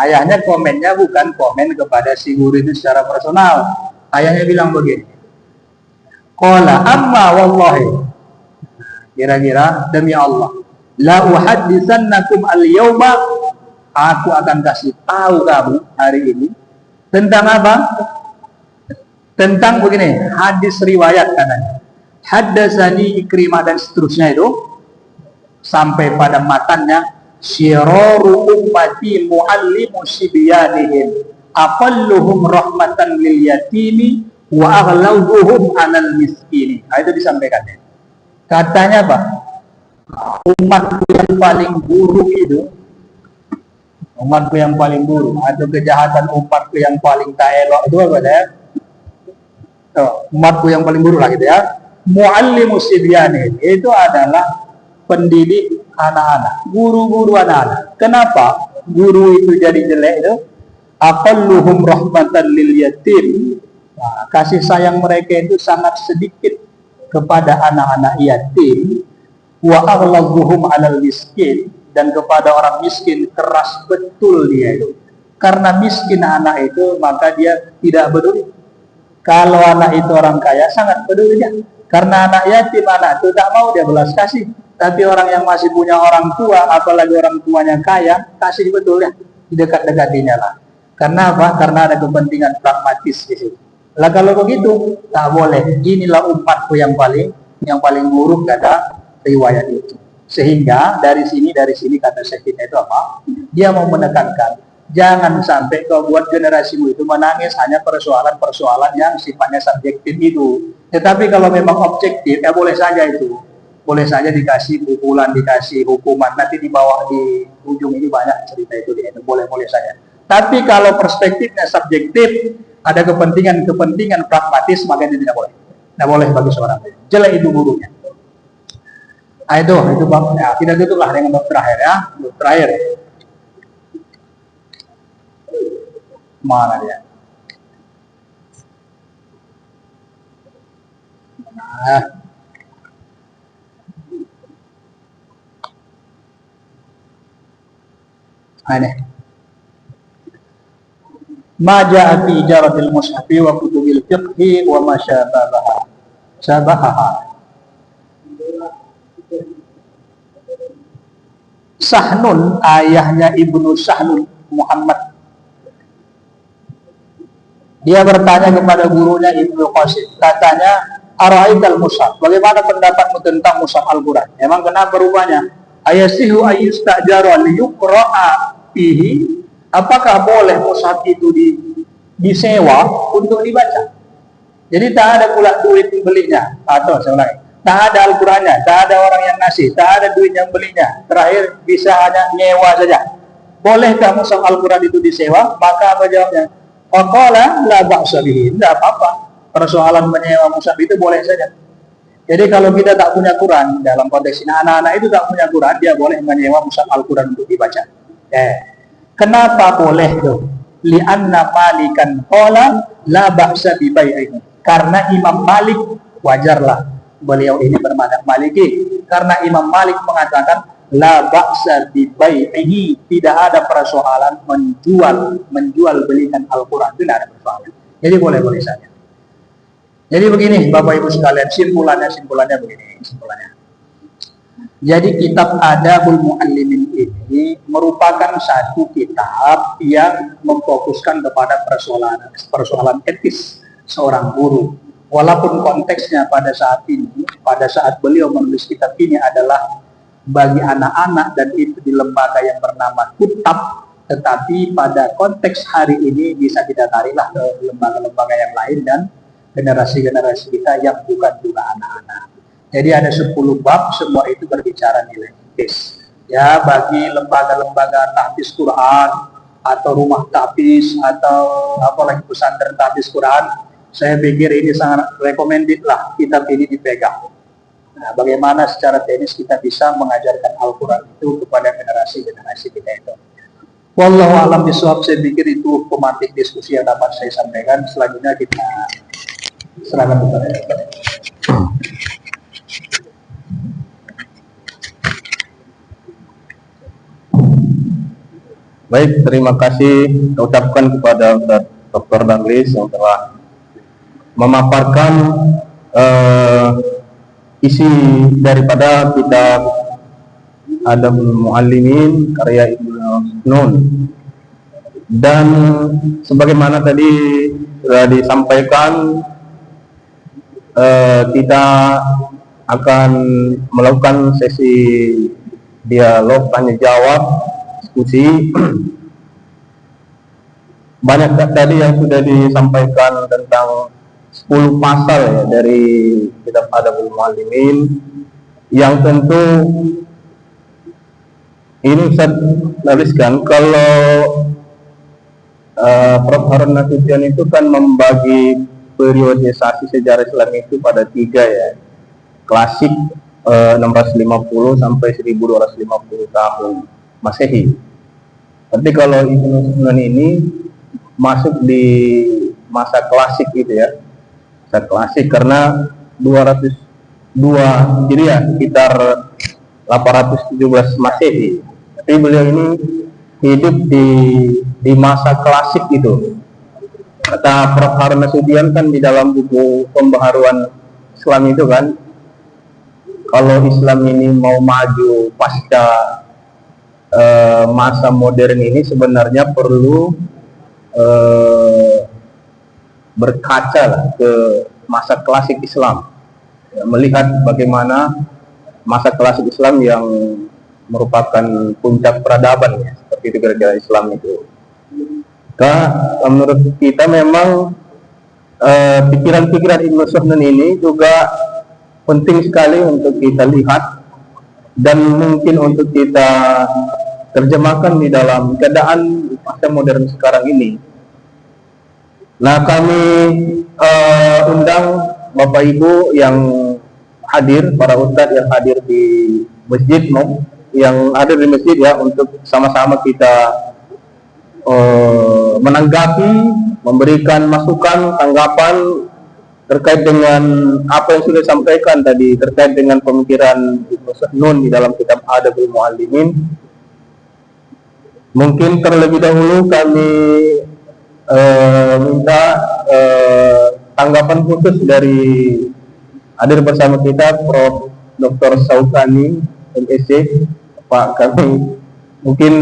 Ayahnya komennya bukan komen kepada si guru itu secara personal. Ayahnya bilang begini. Qala amma wallahi. Kira-kira demi Allah. La uhadditsannakum al-yawma. Aku akan kasih tahu kamu hari ini. Tentang apa? Tentang begini. Hadis riwayat katanya. Haddatsani Ikrimah dan seterusnya itu. Sampai pada matanya. Syiraru ummati muallimu sibyanihim aqalluhum rahmatan lil yatimi wa aghlawuhum 'alal miskini. Itu disampaikan. Katanya apa? Umatku yang paling buruk itu, umatku yang paling buruk atau kejahatan umatku yang paling tak elok itu apa ya? Umatku yang paling buruk lah gitu ya. Muallimu sibyanihim itu adalah pendidik anak-anak, guru-guru anak-anak. Kenapa guru itu jadi jelek itu? Aqalluhum rahmatan lil yatim. Nah, kasih sayang mereka itu sangat sedikit kepada anak-anak yatim. Wa aghlazuhum 'alal miskin, dan kepada orang miskin keras betul dia itu. Karena miskin anak itu, maka dia tidak peduli. Kalau anak itu orang kaya sangat peduli dia. Karena anak yatim, anak itu tak mau dia belas kasih. Tapi orang yang masih punya orang tua, apalagi orang tuanya kaya, kasih betul ya, dekat-dekatinya lah. Karena apa? Karena ada kepentingan pragmatis di situ. Lah kalau begitu, tak boleh. Inilah umatku yang paling buruk kata riwayat itu. Sehingga dari sini kata Syekh itu apa? Dia mau menekankan, jangan sampai kau buat generasimu itu menangis hanya persoalan-persoalan yang sifatnya subjektif itu. Tetapi kalau memang objektif, ya boleh saja itu. Boleh saja dikasih pukulan, dikasih hukuman. Nanti di bawah di ujung ini banyak cerita itu, boleh saja. Tapi kalau perspektifnya subjektif, ada kepentingan pragmatis, maka itu tidak boleh. Tidak boleh bagi seorang. Jelek itu gurunya. Nah, itu bab. Ya, kita tutuplah dengan bab terakhir ya. Bab terakhir. Mana dia? Nah, ini. Ma ja'a fi ijaratil mushafi wa kutubil fiqhi wa ma syabahaha. Sahnun, ayahnya Ibnu Sahnun Muhammad, dia bertanya kepada gurunya Ibnu Qasim, katanya, ara'aital mushaf, bagaimana pendapatmu tentang mushaf Al-Quran? Emang kenapa rupanya? Ayasihu ayyustajara liyuqra'a fihi, apakah boleh mushaf itu disewa untuk dibaca? Jadi tak ada pula duit belinya, atau saya ulangi, tak ada Al-Qurannya, tak ada orang yang ngasih, tak ada duit yang belinya, terakhir bisa hanya nyewa saja. Bolehkah mushaf Al-Quran itu disewa? Maka apa jawabnya? Faqala la ba'sa bihi, tidak apa-apa. Persoalan menyewa mushaf itu boleh saja. Jadi kalau kita tak punya Quran, dalam konteks ini anak-anak itu tak punya Quran, dia boleh menyewa mushaf Al-Quran untuk dibaca. Kenapa boleh tuh? Li'anna malikan qala la ba'sa bi bai'ihi. Karena Imam Malik, wajarlah beliau ini bermadzhab Maliki, karena Imam Malik mengatakan la ba'sa bi bai'ihi, tidak ada persoalan menjual belikan Al-Quran, tidak ada persoalan. Jadi boleh-boleh saja. Jadi begini Bapak Ibu sekalian, simpulannya begini. Jadi kitab Adabul Muallimin ini merupakan satu kitab yang memfokuskan kepada persoalan etis seorang guru. Walaupun konteksnya pada saat beliau menulis kitab ini adalah bagi anak-anak dan itu di lembaga yang bernama Kutab, tetapi pada konteks hari ini bisa kita tariklah ke lembaga-lembaga yang lain dan generasi-generasi kita yang bukan juga anak-anak. Jadi ada 10 bab, semua itu berbicara nilai etis. Ya, bagi lembaga-lembaga tahfiz Quran atau rumah tahfiz atau apalagi pesantren tahfiz Quran, saya pikir ini sangat recommended lah kitab ini dipegang. Nah, bagaimana secara teknis kita bisa mengajarkan Al-Quran itu kepada generasi-generasi kita itu. Wallahu a'lam bishawab, saya pikir itu pemantik diskusi yang dapat saya sampaikan. Selanjutnya kita serahkan kepada Baik, terima kasih ucapkan kepada Ustaz Dr. Darlis yang telah memaparkan isi daripada kitab Adabul Muallimin karya Ibnu Nun. Dan sebagaimana tadi sudah disampaikan, kita akan melakukan sesi dialog tanya jawab, diskusi. Banyak tadi yang sudah disampaikan tentang 10 pasal ya dari kitab Adabul Muallimin, yang tentu ini saya tuliskan kalau Prof. Harun Nasution itu kan membagi periodisasi sejarah Islam itu pada 3 ya, klasik 650 sampai 1250 tahun Masehi. Tapi kalau Ibnu Nun ini masuk di masa klasik gitu ya, masa klasik karena 202 Hijriah, sekitar 817 Masehi. Tapi beliau ini hidup di masa klasik itu. Kata Prof. Harun Nasution kan di dalam buku Pembaharuan Islam itu kan, kalau Islam ini mau maju pasca masa modern ini sebenarnya perlu berkaca lah ke masa klasik Islam, ya, melihat bagaimana masa klasik Islam yang merupakan puncak peradaban ya, seperti itu kira-kira Islam itu. Menurut kita memang pikiran-pikiran Ibnu Nun ini juga penting sekali untuk kita lihat dan mungkin untuk kita terjemahkan di dalam keadaan masa modern sekarang ini. Nah, kami undang Bapak Ibu yang hadir, para ustadz yang hadir di masjid, yang hadir di masjid ya, untuk sama-sama kita menanggapi, memberikan masukan, tanggapan terkait dengan apa yang sudah disampaikan tadi terkait dengan pemikiran Ibnu Sahnun di dalam kitab Adabul Muallimin. Mungkin terlebih dahulu kami minta tanggapan khusus dari hadir bersama kita Prof. Dr. Saukani MSc. Pak, kami mungkin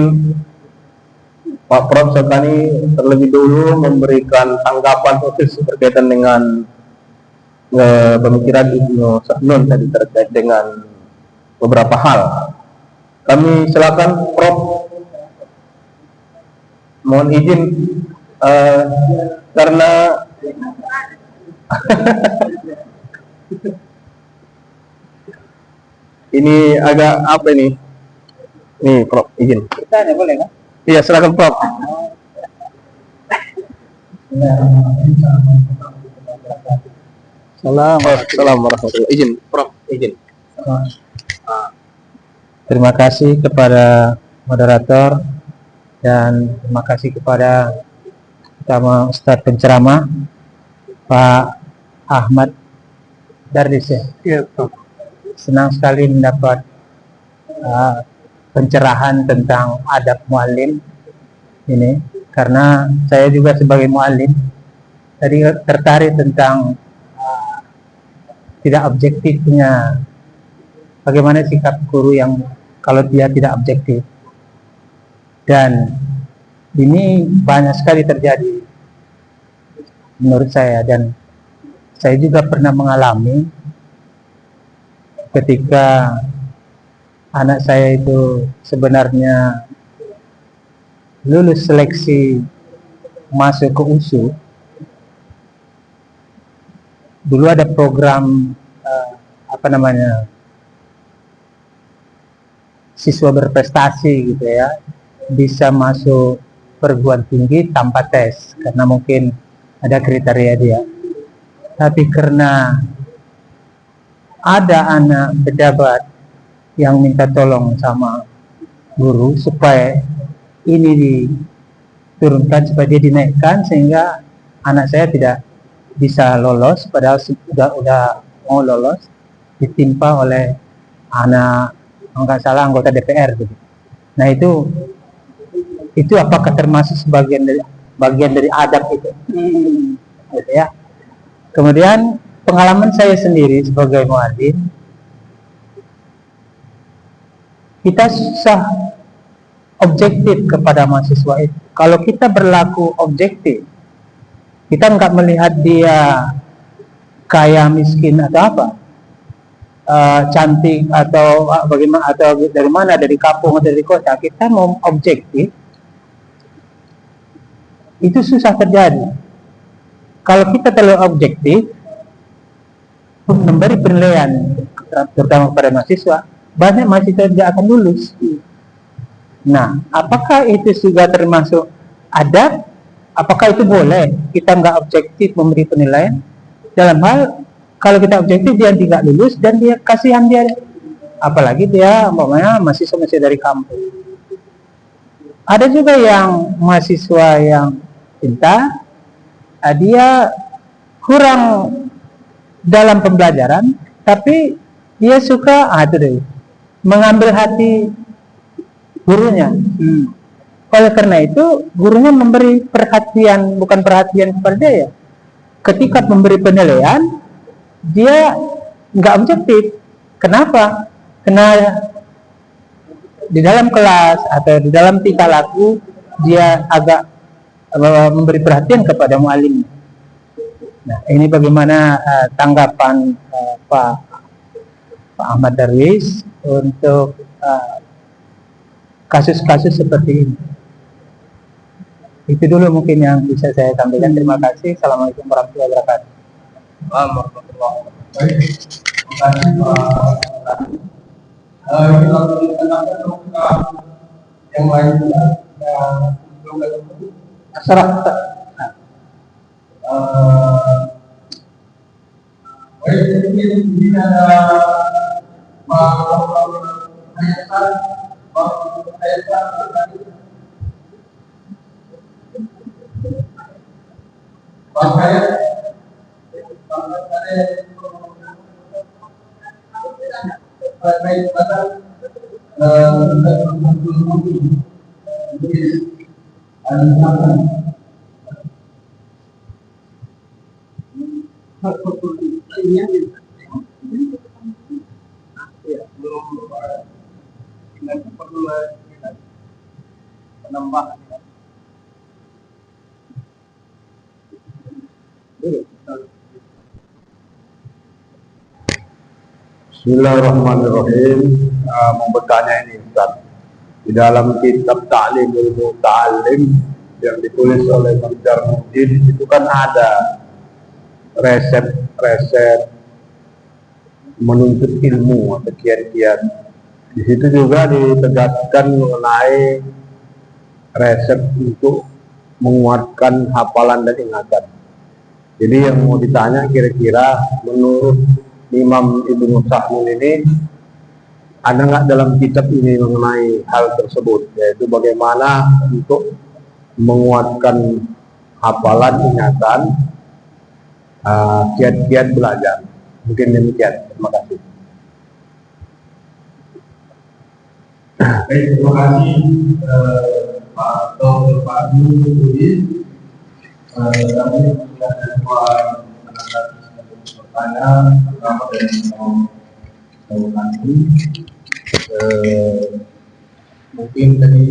Pak Prof. Saukani terlebih dahulu memberikan tanggapan khusus berkaitan dengan pemikiran Ibnu Sahnun tadi terkait dengan beberapa hal. Kami silakan Prof. Mohon izin karena ini agak apa ini? Nih Prof, izin. Tanya boleh kan? Iya, silakan Prof. Assalamualaikum warahmatullahi wabarakatuh. Izin, Prof, izin. Terima kasih kepada moderator dan terima kasih kepada utama Ustadz penceramah Pak Ahmad Darwis ya. Iya, Prof. Senang sekali mendapat pencerahan tentang adab muallim ini karena saya juga sebagai muallim tadi tertarik tentang tidak objektifnya, bagaimana sikap guru yang kalau dia tidak objektif, dan ini banyak sekali terjadi menurut saya, dan saya juga pernah mengalami ketika anak saya itu sebenarnya lulus seleksi masuk ke USU. Dulu ada program siswa berprestasi gitu ya, bisa masuk perguruan tinggi tanpa tes karena mungkin ada kriteria dia. Tapi karena ada anak pejabat yang minta tolong sama guru supaya ini diturunkan, supaya dia dinaikkan sehingga anak saya tidak bisa lolos, padahal udah mau lolos, ditimpa oleh anak nggak salah anggota DPR gitu. Nah itu apakah termasuk bagian dari adab itu? Gitu ya. Kemudian pengalaman saya sendiri sebagai muallim, kita susah objektif kepada mahasiswa itu. Kalau kita berlaku objektif, kita nggak melihat dia kaya miskin atau apa, cantik atau bagaimana, atau dari mana, dari kampung atau dari kota. Kita mau objektif, itu susah terjadi. Kalau kita terlalu objektif memberi penilaian terutama pada mahasiswa, banyak mahasiswa tidak akan lulus. Nah, apakah itu juga termasuk adab? Apakah itu boleh kita nggak objektif memberi penilaian? Dalam hal kalau kita objektif dia tidak lulus dan dia kasihan dia, apalagi dia umpamanya mahasiswa masih dari kampung. Ada juga yang mahasiswa yang pintar, dia kurang dalam pembelajaran, tapi dia suka mengambil hati gurunya. Oleh karena itu gurunya memberi perhatian, bukan perhatian kepada dia ya. Ketika memberi penilaian, dia nggak objektif. Kenapa? Karena di dalam kelas atau di dalam tingkah laku dia agak memberi perhatian kepada muallim. Nah, ini bagaimana tanggapan Pak Ahmad Darwis untuk kasus-kasus seperti ini? Itu dulu mungkin yang bisa saya sampaikan. Terima kasih. Assalamualaikum warahmatullahi wabarakatuh. Yang lainnya masyarakat. Ini ada Pakaian penambahan. Bismillahirrahmanirrahim. Mau bertanya ini Ustaz. Di dalam kitab Ta'limul Muta'allim yang ditulis oleh Bang Jarmuddin itu kan ada resep-resep menuntut ilmu atau kiat-kiat. Di situ juga ditegaskan mengenai resep untuk menguatkan hafalan dan ingatan. Jadi yang mau ditanya kira-kira menurut Imam Ibnu Sa'mun ini ada nggak dalam kitab ini mengenai hal tersebut, yaitu bagaimana untuk menguatkan hafalan ingatan, kiat-kiat belajar. Mungkin demikian. Terima kasih. Baik, terima kasih Pak Dr. Fahmi Udin. Kami sudah dua pertanyaan pertama dari nanti mungkin tadi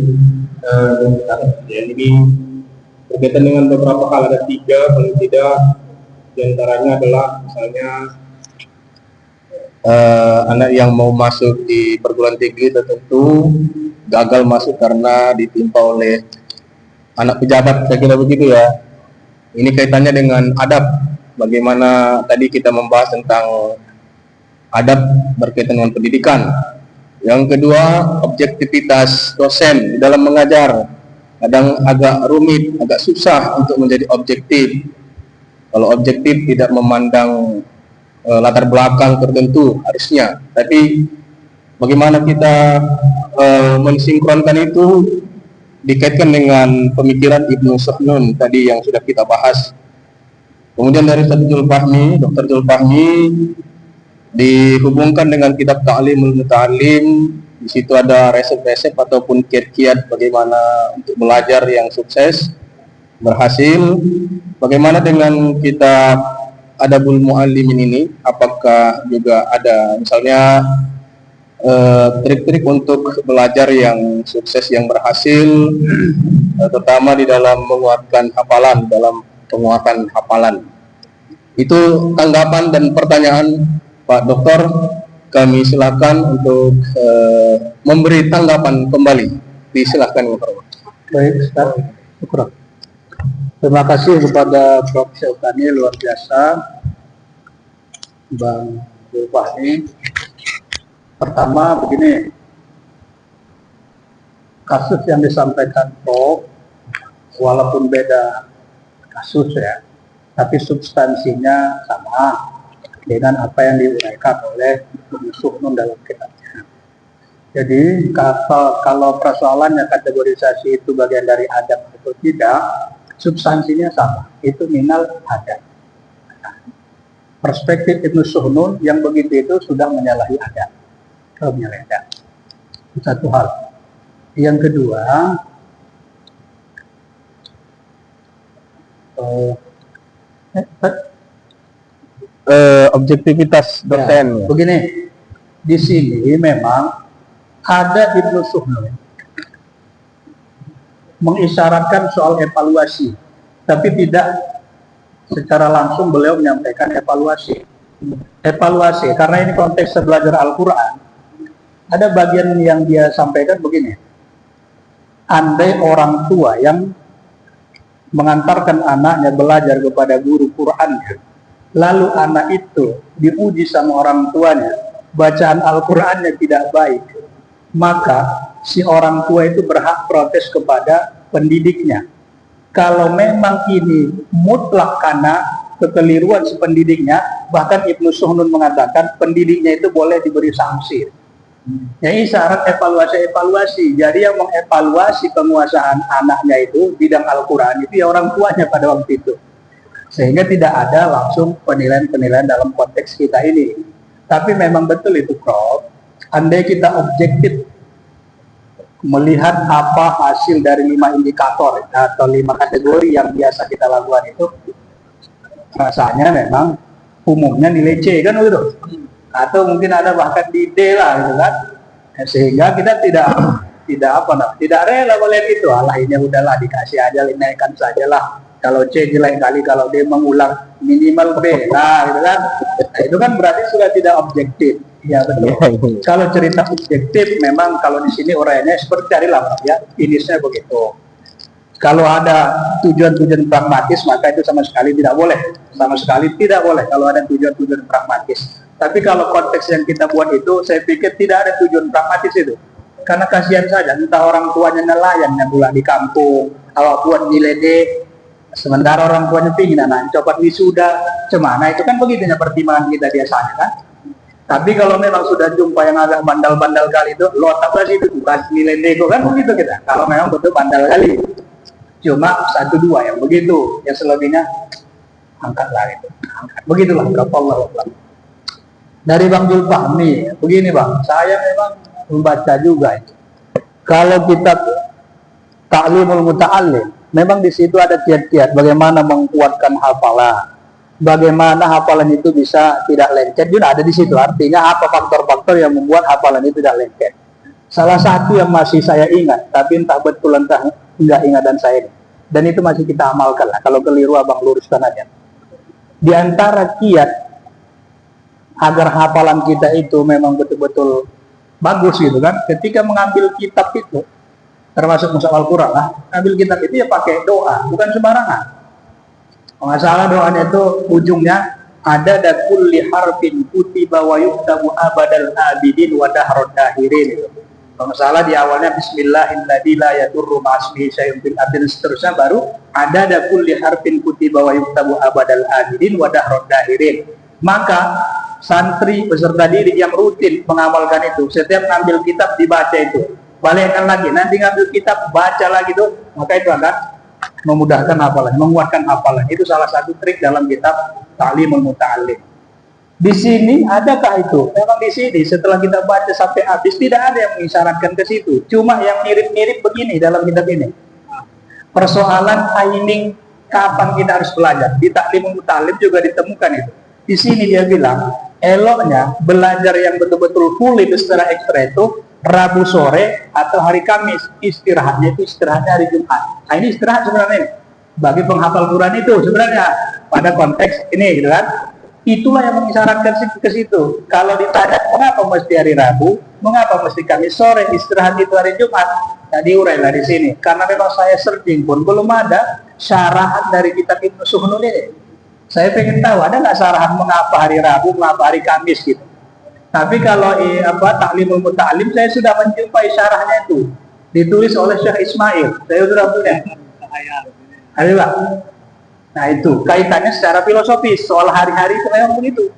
ya, ini berkaitan dengan beberapa hal, ada tiga paling tidak, diantaranya adalah misalnya anak yang mau masuk di perguruan tinggi tertentu gagal masuk karena ditimpa oleh anak pejabat, saya kira begitu ya. Ini kaitannya dengan adab. Bagaimana tadi kita membahas tentang adab berkaitan dengan pendidikan. Yang kedua, objektivitas dosen di dalam mengajar. Kadang agak rumit, agak susah untuk menjadi objektif. Kalau objektif tidak memandang latar belakang tertentu harusnya. Tapi bagaimana kita mensinkronkan itu dikaitkan dengan pemikiran Ibnu Sa'mun tadi yang sudah kita bahas. Kemudian dari Dr. Zulfahmi dihubungkan dengan kitab Ta'limul Muta'allim. Di situ ada resep-resep ataupun kiat-kiat bagaimana untuk belajar yang sukses, berhasil. Bagaimana dengan kitab Adabul Mu'allimin ini? Apakah juga ada misalnya trik-trik untuk belajar yang sukses, yang berhasil, terutama di dalam menguatkan hafalan, dalam penguatan hafalan. Itu tanggapan dan pertanyaan Pak Dokter. Kami silakan untuk memberi tanggapan kembali. Disilakan. Baik, Ustaz. Syukur. Terima kasih kepada Prof. Syaukani, luar biasa. Bang Zulfahmi. Pertama begini, kasus yang disampaikan Prof, walaupun beda kasus ya, tapi substansinya sama dengan apa yang diuraikan oleh Ibnu Sa'mun dalam kitabnya. Jadi kalau persoalannya kategorisasi itu bagian dari adab atau tidak, substansinya sama, itu minal adab. Perspektif Ibnu Sa'mun yang begitu itu sudah menyalahi adab. Menyalahi. Satu hal. Yang kedua, Objektivitas dosen. ya, begini, di sini memang ada Ibnu Sa'mun mengisyaratkan soal evaluasi, tapi tidak secara langsung beliau menyampaikan evaluasi. Evaluasi, karena ini konteks belajar Al-Quran. Ada bagian yang dia sampaikan begini, andai orang tua yang mengantarkan anaknya belajar kepada guru Qurannya, lalu anak itu diuji sama orang tuanya, bacaan Al-Qurannya tidak baik, maka si orang tua itu berhak protes kepada pendidiknya. Kalau memang ini mutlak karena kekeliruan si pendidiknya, bahkan Ibnu Sa'mun mengatakan pendidiknya itu boleh diberi sanksi. Jadi syarat evaluasi. Jadi yang mengevaluasi penguasaan anaknya itu bidang Al-Quran itu ya orang tuanya pada waktu itu. Sehingga tidak ada langsung penilaian-penilaian dalam konteks kita ini. Tapi memang betul itu, Prof. Andai kita objektif melihat apa hasil dari 5 indikator atau 5 kategori yang biasa kita lakukan itu, rasanya memang umumnya nilai C kan gitu, atau mungkin ada bahkan di D lah gitu kan. Sehingga kita tidak rela melihat itu. Allah, ini udahlah dikasih aja, dinaikkan sajalah. Kalau C jelek kali, kalau D mengulang minimal B lah gitu kan. Nah, itu kan berarti sudah tidak objektif. Ya betul. Kalau cerita objektif memang kalau di sini uraiannya seperti carilah ya, finishnya begitu. Kalau ada tujuan-tujuan pragmatis maka itu sama sekali tidak boleh. Sama sekali tidak boleh kalau ada tujuan-tujuan pragmatis. Tapi kalau konteks yang kita buat itu, saya pikir tidak ada tujuan pragmatis itu. Karena kasihan saja, entah orang tuanya nelayan yang pulang di kampung, awak buat nilai D, sementara orang tuanya pingin anak coba wisuda, cemana itu kan begitunya pertimbangan kita biasanya kan. Tapi kalau memang sudah jumpa yang agak bandal-bandal kali itu, lo tak itu bukan nilai D kan begitu kita. Kalau memang betul bandal kali, cuma 1-2 yang begitu, yang selebihnya angkatlah itu. Begitulah Allah. Dari Bang Julfahmi, begini Bang, saya memang membaca juga itu. Kalau kitab Ta'limul Muta'allim, memang di situ ada kiat-kiat bagaimana menguatkan hafalan, bagaimana hafalan itu bisa tidak lengket, juga ada di situ. Artinya apa faktor-faktor yang membuat hafalan itu tidak lengket. Salah satu yang masih saya ingat, tapi entah betul entah enggak ingatan saya ini, dan itu masih kita amalkan lah. Kalau keliru abang luruskan aja. Di antara kiat agar hafalan kita itu memang betul-betul bagus gitu kan, ketika mengambil kitab itu, termasuk mushaf Al-Quran lah, ambil kitab itu ya pakai doa, bukan sembarangan. Kalau nggak salah doanya itu ujungnya ada kulli harfin kutiba wa yuktabu abadal abidin wa dahrod dahirin. Kalau nggak salah di awalnya Bismillahilladzi la yadurru ma'asmihi syai'un fil ardi, seterusnya baru ada kulli harfin kutiba wa yuktabu abadal abidin wa dahrod dahirin. Maka santri beserta diri yang rutin mengamalkan itu, setiap ngambil kitab dibaca itu, balikkan lagi, nanti ngambil kitab baca lagi tuh, maka itu akan memudahkan hafalan, menguatkan hafalan. Itu salah satu trik dalam kitab Ta'limul Muta'allim. Di sini adakah itu? Memang di sini setelah kita baca sampai habis tidak ada yang mengisyaratkan ke situ. Cuma yang mirip-mirip begini dalam kitab ini. Persoalan timing kapan kita harus belajar. Di Ta'limul Muta'allim juga ditemukan itu. Di sini dia bilang, eloknya belajar yang betul-betul full itu secara ekstra itu Rabu sore atau hari Kamis. Istirahatnya hari Jumat. Nah, ini istirahat sebenarnya ini. Bagi penghafal Quran itu sebenarnya pada konteks ini gitu kan. Itulah yang mengisyaratkan ke situ. Kalau ditanya mengapa mesti hari Rabu, mengapa mesti Kamis sore, istirahat itu hari Jumat, nah diurailah di sini. Karena memang saya searching pun belum ada syarahan dari kitab Ibnu Suhnun ini. Saya pengen tahu ada nggak syarahan mengapa hari Rabu, mengapa hari Kamis gitu. Tapi kalau Ta'limul Muta'allim saya sudah menjumpai syarahnya itu ditulis oleh Syekh Ismail. Saya sudah punya. Ayo Pak. Nah itu kaitannya secara filosofis soal hari-hari itu memang begitu.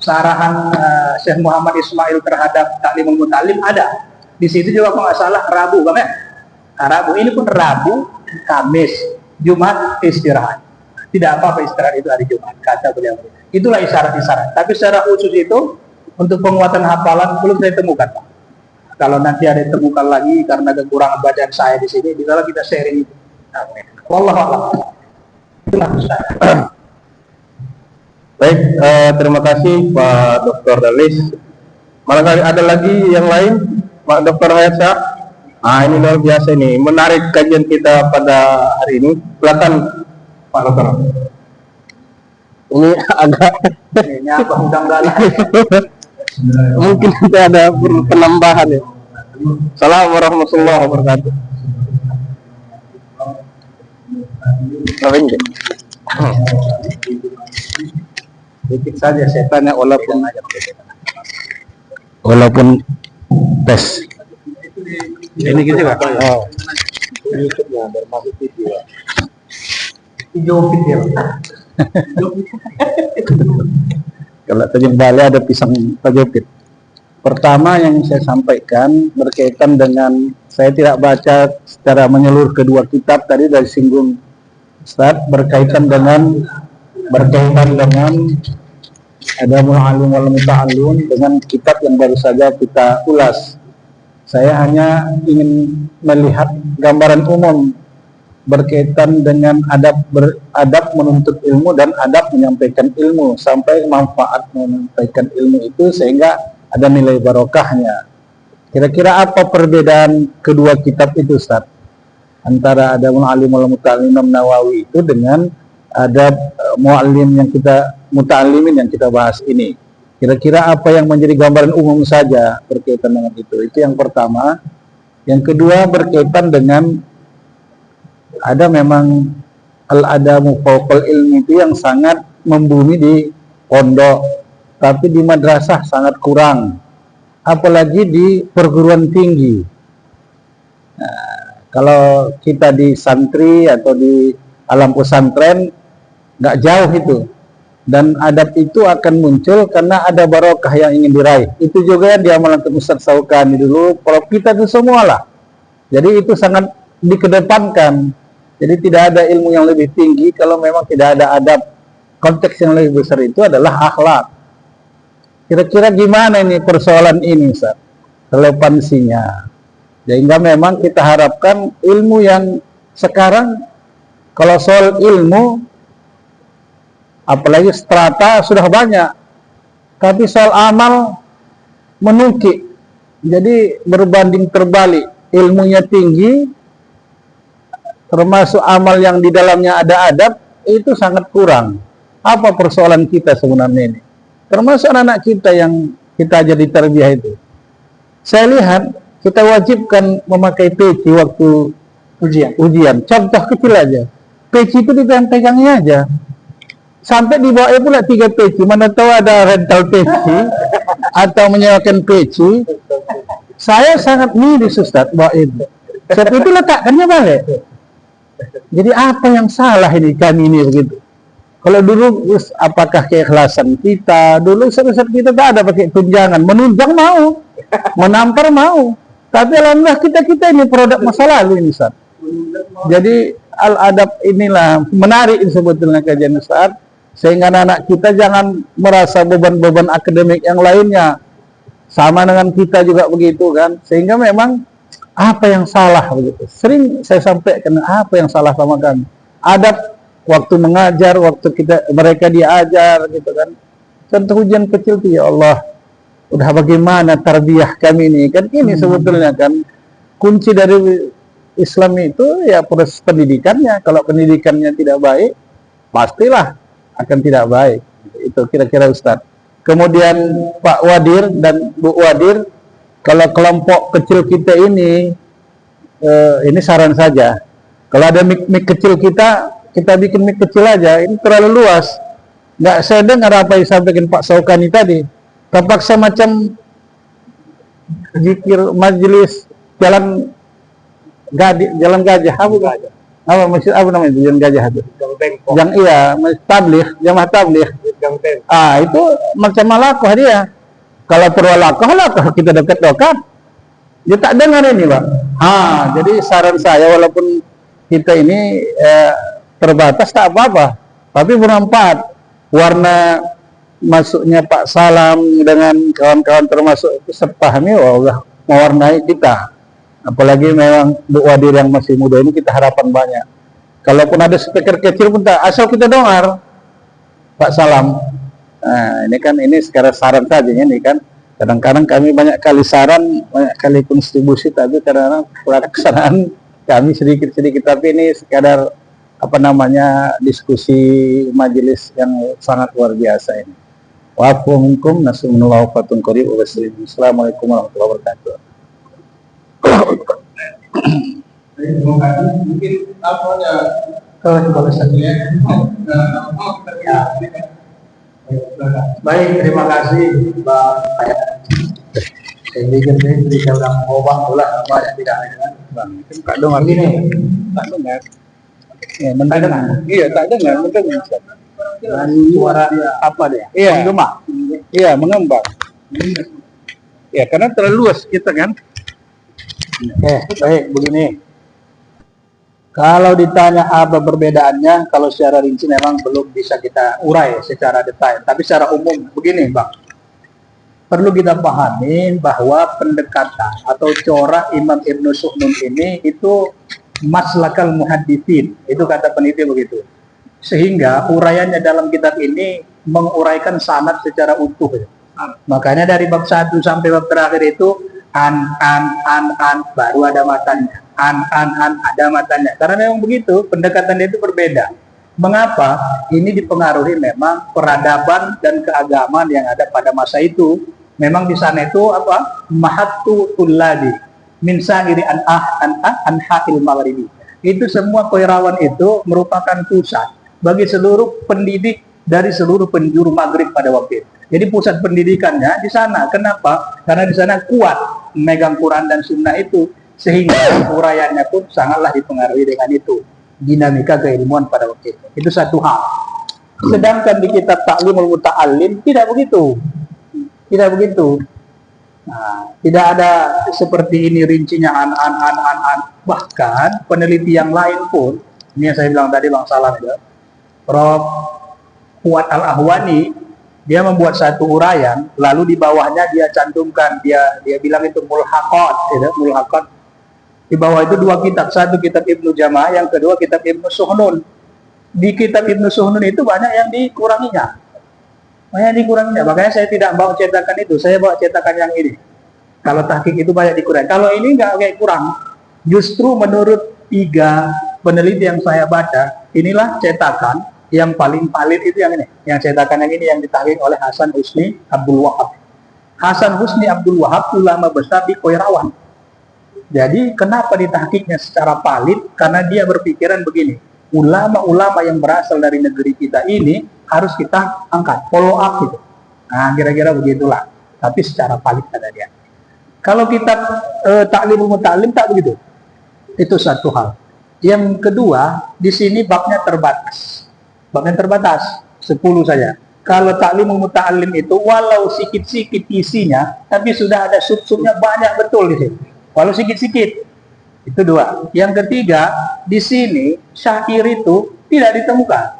Syarahan Syekh Muhammad Ismail terhadap Ta'limul Muta'allim ada. Di situ juga kalau nggak salah Rabu, Bang ya. Rabu ini pun Rabu, Kamis, Jumat istirahat. Tidak apa-apa istirahat itu hari Jumat, kata beliau. Itulah isyarat-isyarat. Tapi secara khusus itu untuk penguatan hafalan belum saya temukan, Pak. Kalau nanti ada ditemukan lagi karena kekurangan bacaan saya di sini, bisa kita sharing itu. Wallahu a'lam. Baik, terima kasih Pak Dr. Dalis. Barangkali ada lagi yang lain, Pak Dr. Hayatsyah. Ini luar biasa nih, menarik kajian kita pada hari ini. Silakan Pak Dokter. Ini agak ini apa udang galah. mungkin tidak ada penambahan ya. Assalamualaikum warahmatullahi wabarakatuh. Sedikit saja saya tanya walaupun tes. Ini gitu Pak. Oh. YouTube-nya bermasuk video. Hijau ya. Kalau Tanjung Balai ada pisang tajopit. Pertama yang saya sampaikan berkaitan dengan saya tidak baca secara menyeluruh kedua kitab tadi dari singgung Ustaz berkaitan dengan berkaitan dengan Adabul Alim wal Muta'allim dengan kitab yang baru saja kita ulas. Saya hanya ingin melihat gambaran umum berkaitan dengan adab menuntut ilmu dan adab menyampaikan ilmu, sampai manfaat menyampaikan ilmu itu sehingga ada nilai barokahnya. Kira-kira apa perbedaan kedua kitab itu, Ustaz? Antara Adabul Alim wal Muta'allim Imam Nawawi itu dengan adab muta'allimin yang kita bahas ini. Kira-kira apa yang menjadi gambaran umum saja berkaitan dengan itu? Itu yang pertama. Yang kedua berkaitan dengan ada memang al-adamu fauqal ilmi itu yang sangat membumi di pondok, tapi di madrasah sangat kurang, apalagi di perguruan tinggi. Nah, kalau kita di santri atau di alam pesantren nggak jauh itu, dan adab itu akan muncul karena ada barokah yang ingin diraih. Itu juga yang diamalkan Ustaz Saukani dulu, prof kita itu semualah. Jadi itu sangat dikedepankan. Jadi tidak ada ilmu yang lebih tinggi kalau memang tidak ada adab. Konteks yang lebih besar itu adalah akhlak. Kira-kira gimana ini persoalan ini, Ustaz? Relevansinya. Sehingga memang kita harapkan ilmu yang sekarang, kalau soal ilmu, apalagi strata sudah banyak, tapi soal amal menukik. Jadi berbanding terbalik, ilmunya tinggi, termasuk amal yang di dalamnya ada adab, itu sangat kurang. Apa persoalan kita sebenarnya ini? Termasuk anak-anak kita yang kita jadi tarbiyah itu. Saya lihat, kita wajibkan memakai peci waktu ujian. Contoh kecil aja. Peci itu dipegang-pegangnya aja. Sampai dibawa pula 3 peci. Mana tahu ada rental peci atau menyewakan peci. Saya sangat miris, Ustaz, bawa itu. Sebab itu letakkannya balik. Jadi apa yang salah ini kami ini begitu? Kalau dulu apakah keikhlasan kita? Dulu Ustaz kita tak ada pakai tunjangan, menunjang mau, menampar mau. Tapi alhamdulillah kita ini produk masa lalu ini, Ustaz. Jadi al-adab inilah menarik sebetulnya kajian Ustaz, sehingga anak kita jangan merasa beban-beban akademik yang lainnya sama dengan kita juga begitu kan, sehingga memang apa yang salah begitu. Sering saya sampaikan apa yang salah sama kami. Adab waktu mengajar, waktu mereka diajar gitu kan. Contoh ujian kecil tuh, ya Allah, udah bagaimana tarbiyah kami ini kan, ini sebetulnya kan kunci dari Islam itu ya proses pendidikannya. Kalau pendidikannya tidak baik, pastilah akan tidak baik. Itu kira-kira Ustaz. Kemudian Pak Wadir dan Bu Wadir, kalau kelompok kecil kita ini saran saja. Kalau ada mic kecil kita bikin mic kecil aja. Ini terlalu luas. Nggak saya dengar apa yang disampaikan Pak Saukani tadi. Terpaksa macam zikir majelis jalan gajah. Apa maksud apa namanya itu jalan gajah itu? Tabligh, jamaah tabligh. Itu macam malakoh dia. Kalau perlu lakoh kita dekat-dekat. Dia tak dengar ini, Pak. Jadi saran saya, walaupun kita ini terbatas tak apa-apa, tapi bermanfaat. Warna masuknya Pak Salam dengan kawan-kawan termasuk peserta pahami, Allah mewarnai kita. Apalagi memang Bu Wadir yang masih muda ini, kita harapan banyak. Kalaupun ada speaker kecil pun tak, asal kita dengar Pak Salam. Nah, ini sekarang saran saja ini kan. Kadang-kadang kami banyak kali saran, banyak kali kontribusi, tapi kadang-kadang pelaksanaan kami sedikit-sedikit. Tapi ini sekadar diskusi majelis yang sangat luar biasa ini. Wa'afuminkum nasunullahu fatun qarib wa wassalamu. Assalamualaikum warahmatullahi wabarakatuh. Mungkin apa ya? Kalau saja. Baik, terima kasih Pak. Saya bikin saya udah ngomong pula apa yang tidak ada. Bang, tak dengar ini. Tak dengar. Ya, mendengar. Iya, tak dengar, mendengar. Suara apa dia? Iya. Menggema. Iya, mengembang. Ya, karena terlalu luas kita kan. Baik, begini. Kalau ditanya apa perbedaannya, kalau secara rinci memang belum bisa kita urai secara detail. Tapi secara umum begini, Bang. Perlu kita pahami bahwa pendekatan atau corak Imam Ibnu Suhnun ini itu maslakal muhadditsin. Itu kata peneliti begitu. Sehingga uraiannya dalam kitab ini menguraikan sanad secara utuh. Makanya dari bab 1 sampai bab terakhir itu an, baru ada matanya. An, ada matanya. Karena memang begitu, pendekatannya itu berbeda. Mengapa? Ini dipengaruhi memang peradaban dan keagamaan yang ada pada masa itu. Memang di sana itu apa? Mahattu tullabi min sa'iri anha'il maghribi. Itu semua Qairawan itu merupakan pusat bagi seluruh pendidik dari seluruh penjuru Maghrib pada waktu itu. Jadi pusat pendidikannya di sana. Kenapa? Karena di sana kuat memegang Quran dan Sunnah itu, sehingga uraiannya pun sangatlah dipengaruhi dengan itu. Dinamika keilmuan pada waktu itu. Itu satu hal. Sedangkan di kitab Ta'limul Muta'allim tidak begitu. Tidak begitu. Nah, tidak ada seperti ini rincinya an. Bahkan peneliti yang lain pun, ini yang saya bilang tadi Bang Salam itu, Prof. Fuad Al-Ahwani, dia membuat satu uraian, lalu di bawahnya dia cantumkan, dia bilang itu mulhaqat, mulhaqat. Di bawah itu dua kitab, satu kitab Ibnu Jama'ah, yang kedua kitab Ibnu Suhnun. Di kitab Ibnu Suhnun itu banyak yang dikuranginya. Makanya saya tidak bawa cetakan itu, saya bawa cetakan yang ini. Kalau tahqiq itu banyak dikurangi. Kalau ini nggak kayak kurang. Justru menurut 3 peneliti yang saya baca, inilah cetakan yang paling valid itu yang ini. Yang cetakan yang ini yang ditahqiq oleh Hasan Husni Abdul Wahab. Hasan Husni Abdul Wahab ulama besar di Qairawan. Jadi kenapa ditahqiqnya secara valid? Karena dia berpikiran begini. Ulama-ulama yang berasal dari negeri kita ini harus kita angkat, follow up gitu. Nah, kira-kira begitulah. Tapi secara valid kata dia. Kalau kita Ta'limul Muta'allim tak begitu. Itu satu hal. Yang kedua, di sini babnya terbatas. Babnya terbatas, 10 saja. Kalau Ta'limul Muta'allim itu walau sikit-sikit isinya, tapi sudah ada sub-subnya banyak betul di sini. Walau sikit-sikit. Itu 2. Yang ketiga, di sini syair itu tidak ditemukan.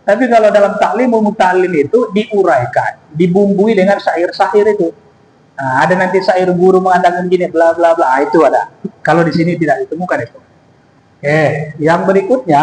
Tapi kalau dalam Ta'limul Muta'allim itu diuraikan, dibumbui dengan syair-syair itu. Nah, ada nanti syair guru mengatakan gini, bla bla bla, itu ada. Kalau di sini tidak ditemukan itu. Yang berikutnya,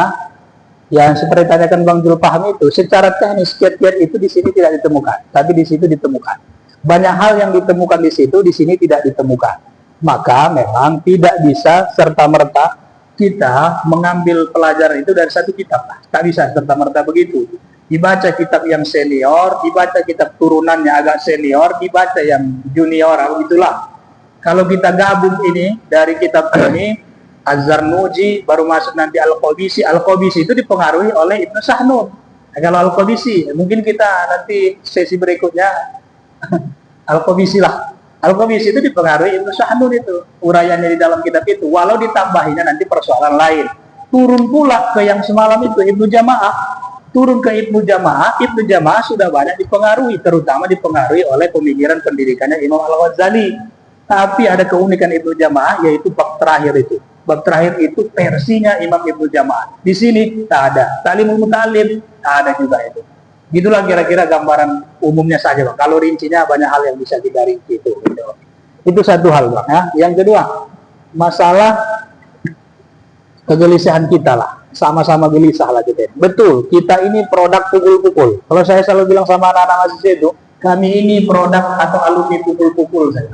yang seperti tanyakan Bang Jul paham itu, secara teknis kiat-kiat itu di sini tidak ditemukan, tapi di situ ditemukan. Banyak hal yang ditemukan di situ, di sini tidak ditemukan. Maka memang tidak bisa serta-merta kita mengambil pelajaran itu dari satu kitab. Tak bisa serta-merta begitu. Dibaca kitab yang senior, dibaca kitab turunannya agak senior, dibaca yang junior, begitulah. Kalau kita gabung ini dari kitab ini, Az-Zarnuji, baru masuk nanti Al-Qabisi. Al-Qabisi itu dipengaruhi oleh Ibnu Sahnun. Nah, kalau Al-Qabisi, mungkin kita nanti sesi berikutnya Al-Qabisi lah. Al-Qabisi itu dipengaruhi Ibnu Sahnun itu. Uraiannya di dalam kitab itu. Walau ditambahinya nanti persoalan lain. Turun pula ke yang semalam itu, Ibnu Jama'ah. Turun ke Ibnu Jama'ah. Ibnu Jama'ah sudah banyak dipengaruhi. Terutama dipengaruhi oleh pemikiran pendidikannya Imam Al-Ghazali. Tapi ada keunikan Ibnu Jama'ah, yaitu bab terakhir itu. Bab terakhir itu versinya Imam Ibnu Jama'ah. Di sini tak ada. Ta'limul Muta'allim tak ada juga itu. Gitulah kira-kira gambaran umumnya saja, Bang. Kalau rincinya banyak hal yang bisa kita rinci itu. Itu satu hal, Bang. Ya. Yang kedua, masalah kegelisahan kita lah. Sama-sama gelisah lah kita. Betul, kita ini produk pukul-pukul. Kalau saya selalu bilang sama anak-anak mahasiswa itu, kami ini produk atau alumni pukul-pukul saja.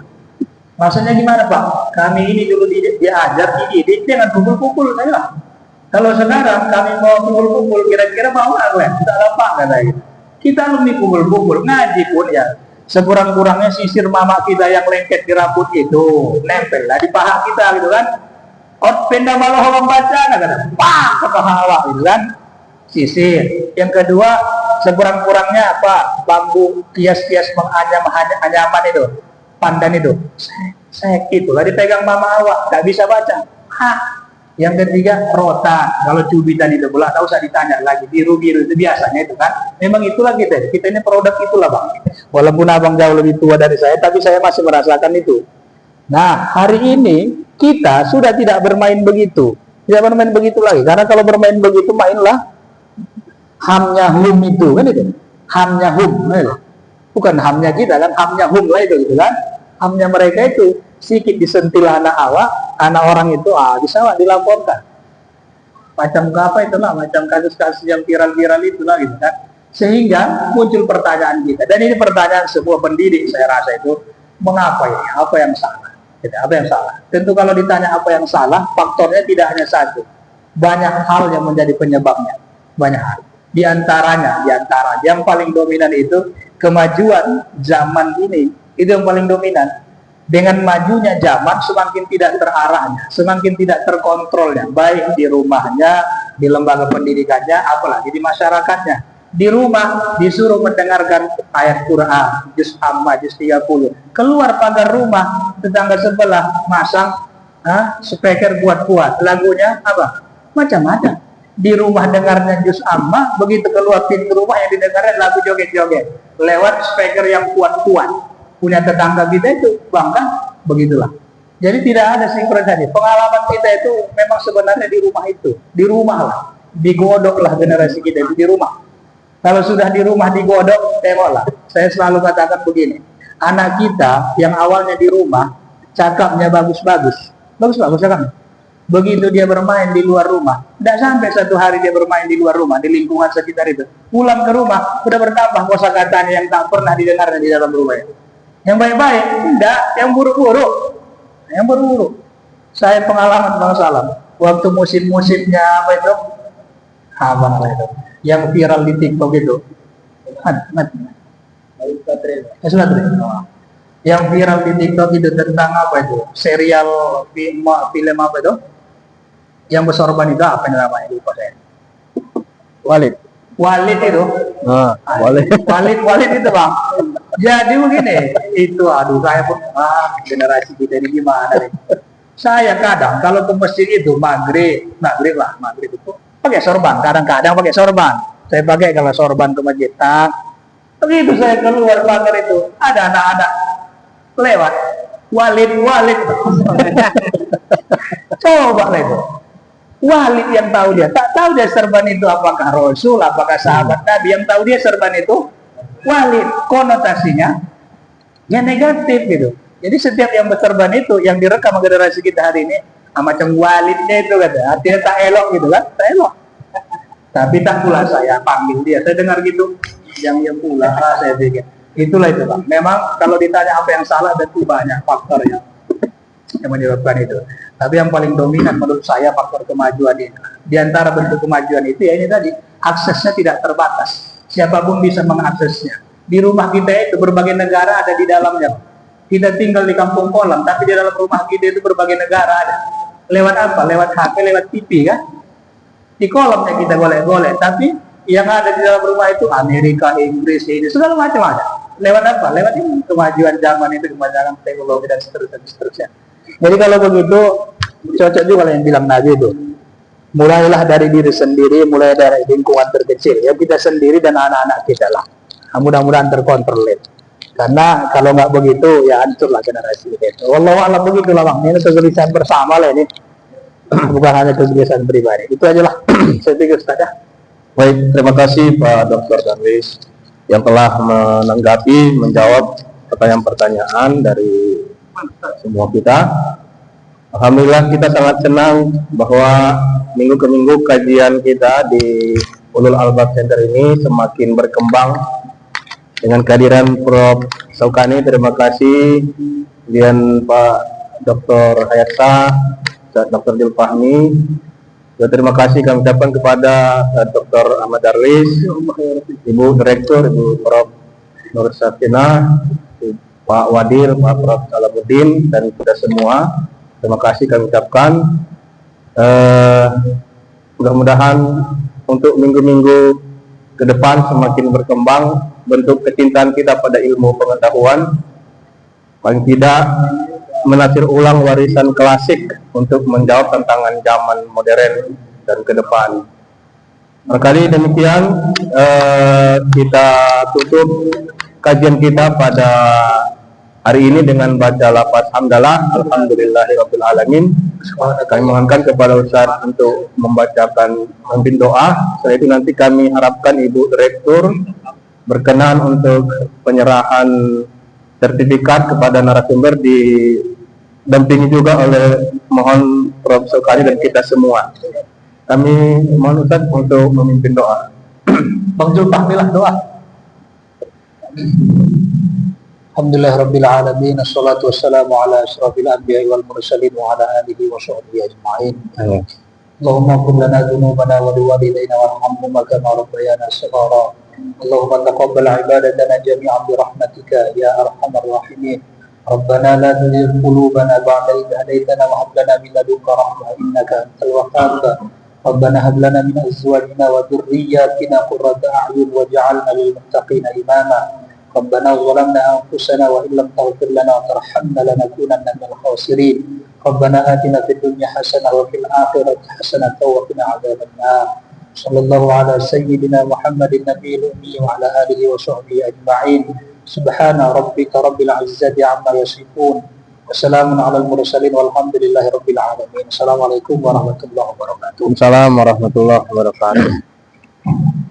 Maksudnya gimana, Pak? Kami ini dulu diajar, dididik dengan pukul-pukul saja. Kalau sekarang kami mau pukul-pukul, kira-kira mau nggak, Glenn? Tidak apa kata gitu. Kita alumni pukul-pukul, ngaji pun ya. Sekurang-kurangnya sisir mama kita yang lengket di rambut itu, nempel lah di paha kita gitu kan. Penda malah membaca, kata, pak ke paha awak gitu kan. Sisir. Yang kedua, sekurang-kurangnya apa? Bambu kias-kias anyaman itu, pandan itu. Saya itulah dipegang mama awak, nggak bisa baca. Yang ketiga, rotan. Kalau cubitan itu bola, tak usah ditanya lagi. Biru-biru itu biasanya itu kan. Memang itulah kita. Kita ini produk itulah, Bang. Walaupun abang jauh lebih tua dari saya, tapi saya masih merasakan itu. Nah, hari ini kita sudah tidak bermain begitu. Tidak bermain begitu lagi. Karena kalau bermain begitu, mainlah hamnya hum itu kan itu. Hamnya hum, kan? Bukan hamnya kita kan, hamnya hum lah itu gitu kan. Hamnya mereka itu sedikit disentil anak awak, anak orang itu bisa dilaporkan. Macam apa itulah, macam kasus-kasus yang viral-viral itulah gitu kan. Sehingga muncul pertanyaan kita, dan ini pertanyaan sebuah pendidik saya rasa itu, mengapa ya? Apa yang salah? Gitu, apa yang salah? Tentu kalau ditanya apa yang salah, faktornya tidak hanya satu, banyak hal yang menjadi penyebabnya, banyak hal. Di antara yang paling dominan itu kemajuan zaman ini, itu yang paling dominan. Dengan majunya zaman, semakin tidak terarahnya, semakin tidak terkontrolnya, baik di rumahnya, di lembaga pendidikannya, apalagi di masyarakatnya. Di rumah disuruh mendengarkan ayat Quran, juz amma, juz 30. Keluar pagar rumah, tetangga sebelah masang speaker kuat-kuat. Lagunya apa? Macam-macam. Di rumah dengarnya juz amma, begitu keluar pintu rumah yang didengarnya lagu joget-joget. Lewat speaker yang kuat-kuat. Punya tetangga kita itu bangga, begitulah. Jadi tidak ada sinkronisasi. Pengalaman kita itu memang sebenarnya di rumah itu. Di rumah lah. Digodoklah generasi kita itu di rumah. Kalau sudah di rumah digodok, tengoklah. Saya selalu katakan begini, anak kita yang awalnya di rumah, cakapnya bagus-bagus kan? Begitu dia bermain di luar rumah, tidak sampai satu hari dia bermain di luar rumah, di lingkungan sekitar itu. Pulang ke rumah, sudah bertambah kosakatanya yang tak pernah didengarnya di dalam rumah. Yang baik-baik, tidak. Yang buruk-buruk. Saya pengalaman Bang Salam, waktu musim-musimnya apa itu? Abang apa itu? Yang viral di TikTok itu, yang viral di TikTok itu tentang apa itu? Serial film apa itu? Yang bersorban itu apa namanya? Lupa saya. Walid itu. Walid itu Bang. Jadi begini, itu saya pun generasi kita ini gimana nih? Saya kadang kalau ke masjid itu maghrib itu pakai sorban, kadang-kadang pakai sorban. Saya pakai kalau sorban ke masjid. Begitu saya keluar pagar itu, ada anak-anak lewat. Walid. Coba lah itu. Walid yang tahu dia, tak tahu dia serban itu apakah Rasul, apakah sahabat Nabi. Yang tahu dia serban itu Walid. Konotasinya ya negatif gitu. Jadi setiap yang berserban itu, yang direkam generasi kita hari ini, macam Walidnya itu kata, artinya tak elok gitu kan, tak elok. Tapi tak pula saya panggil dia, saya dengar gitu, yang pula saya pikir, itulah itu Bang. Memang kalau ditanya apa yang salah, tentu banyak faktor yang menyebabkan itu. Tapi yang paling dominan menurut saya faktor kemajuan ini. Di antara bentuk kemajuan itu ya ini tadi, aksesnya tidak terbatas, siapapun bisa mengaksesnya. Di rumah kita itu berbagai negara ada di dalamnya. Kita tinggal di kampung kolam, tapi di dalam rumah kita itu berbagai negara ada. Lewat apa? Lewat HP, lewat TV kan? Di kolamnya kita golek-golek, tapi yang ada di dalam rumah itu Amerika, Inggris, ini segala macam ada. Lewat apa? Lewat ini kemajuan zaman itu, kemajuan teknologi dan seterusnya. Jadi kalau begitu cocok juga yang bilang Nabi itu. Mulailah dari diri sendiri, mulai dari lingkungan terkecil. Ya kita sendiri dan anak-anak kita lah. Mudah-mudahan terkontrol. Karena kalau nggak begitu ya hancurlah generasi kita. Wallahualam begitulah Bang. Ini kegelisahan bersama lah ini. Bukan hanya kegelisahan pribadi. Itu aja lah. Saya pikir Ustaz ya. Baik, terima kasih Pak Dr. Darwis yang telah menjawab pertanyaan-pertanyaan dari semua kita. Alhamdulillah kita sangat senang bahwa minggu ke minggu kajian kita di Ulul Albab Center ini semakin berkembang dengan kehadiran Prof. Saukani. Terima kasih kemudian Pak Dr. Hayatsa, Dr. Dilfahmi. Terima kasih kami ucapkan kepada Dr. Ahmad Darwis, Ibu Direktur, Ibu Prof. Nur Sakinah, Pak Wadil, Pak Prof. Salamuddin, dan kita semua. Terima kasih kami ucapkan. Mudah-mudahan untuk minggu-minggu ke depan semakin berkembang bentuk kecintaan kita pada ilmu pengetahuan, paling tidak menafsir ulang warisan klasik untuk menjawab tantangan zaman modern dan ke depan. Barangkali demikian kita tutup kajian kita pada hari ini dengan baca lafaz hamdalah, alhamdulillahirabbil alamin. Kami mohonkan kepada Ustaz untuk membacakan memimpin doa. Setelah itu nanti kami harapkan Ibu Direktur berkenan untuk penyerahan sertifikat kepada narasumber, didampingi juga oleh mohon Profesor Kari dan kita semua. Kami mohon Ustaz untuk memimpin doa. Bang Zulfahmilah doa. Alhamdulillahirabbil alamin, assalatu wassalamu ala asyrafil anbiya'i wal mursalin wa ala alihi wa sahbihi ajma'in. Allahumma qul lana dhunubana wa liwalidayna warhamhum kama rabbayana shighara. Allahumma taqabbal ibadatana jami'an bi rahmatika ya arhamar rahimin. Rabbana la tuzigh qulubana ba'da idh hadaytana wa hab lana min ladunka rahmah innaka antal wahhab. Rabbana hab lana min azwajina wa dhurriyyatina qurrata a'yun waj'alna lil muttaqina imama. Rabbana zalamna anfusana wa illam taghfir lana wa tarhamna lanakunanna minal khasirin. Rabbana atina fid dunya hasanah wa fil akhirati hasanah wa qina adzabannar. Sallallahu ala sayyidina Muhammadin nabiyil ummi wa ala alihi wa sahbihi ajma'in. Subhana rabbika rabbil izzati amma yasifun. Wassalamun alal mursalin walhamdulillahi rabbil alamin. Assalamualaikum warahmatullahi wabarakatuh. Waalaikumsalam warahmatullahi wabarakatuh.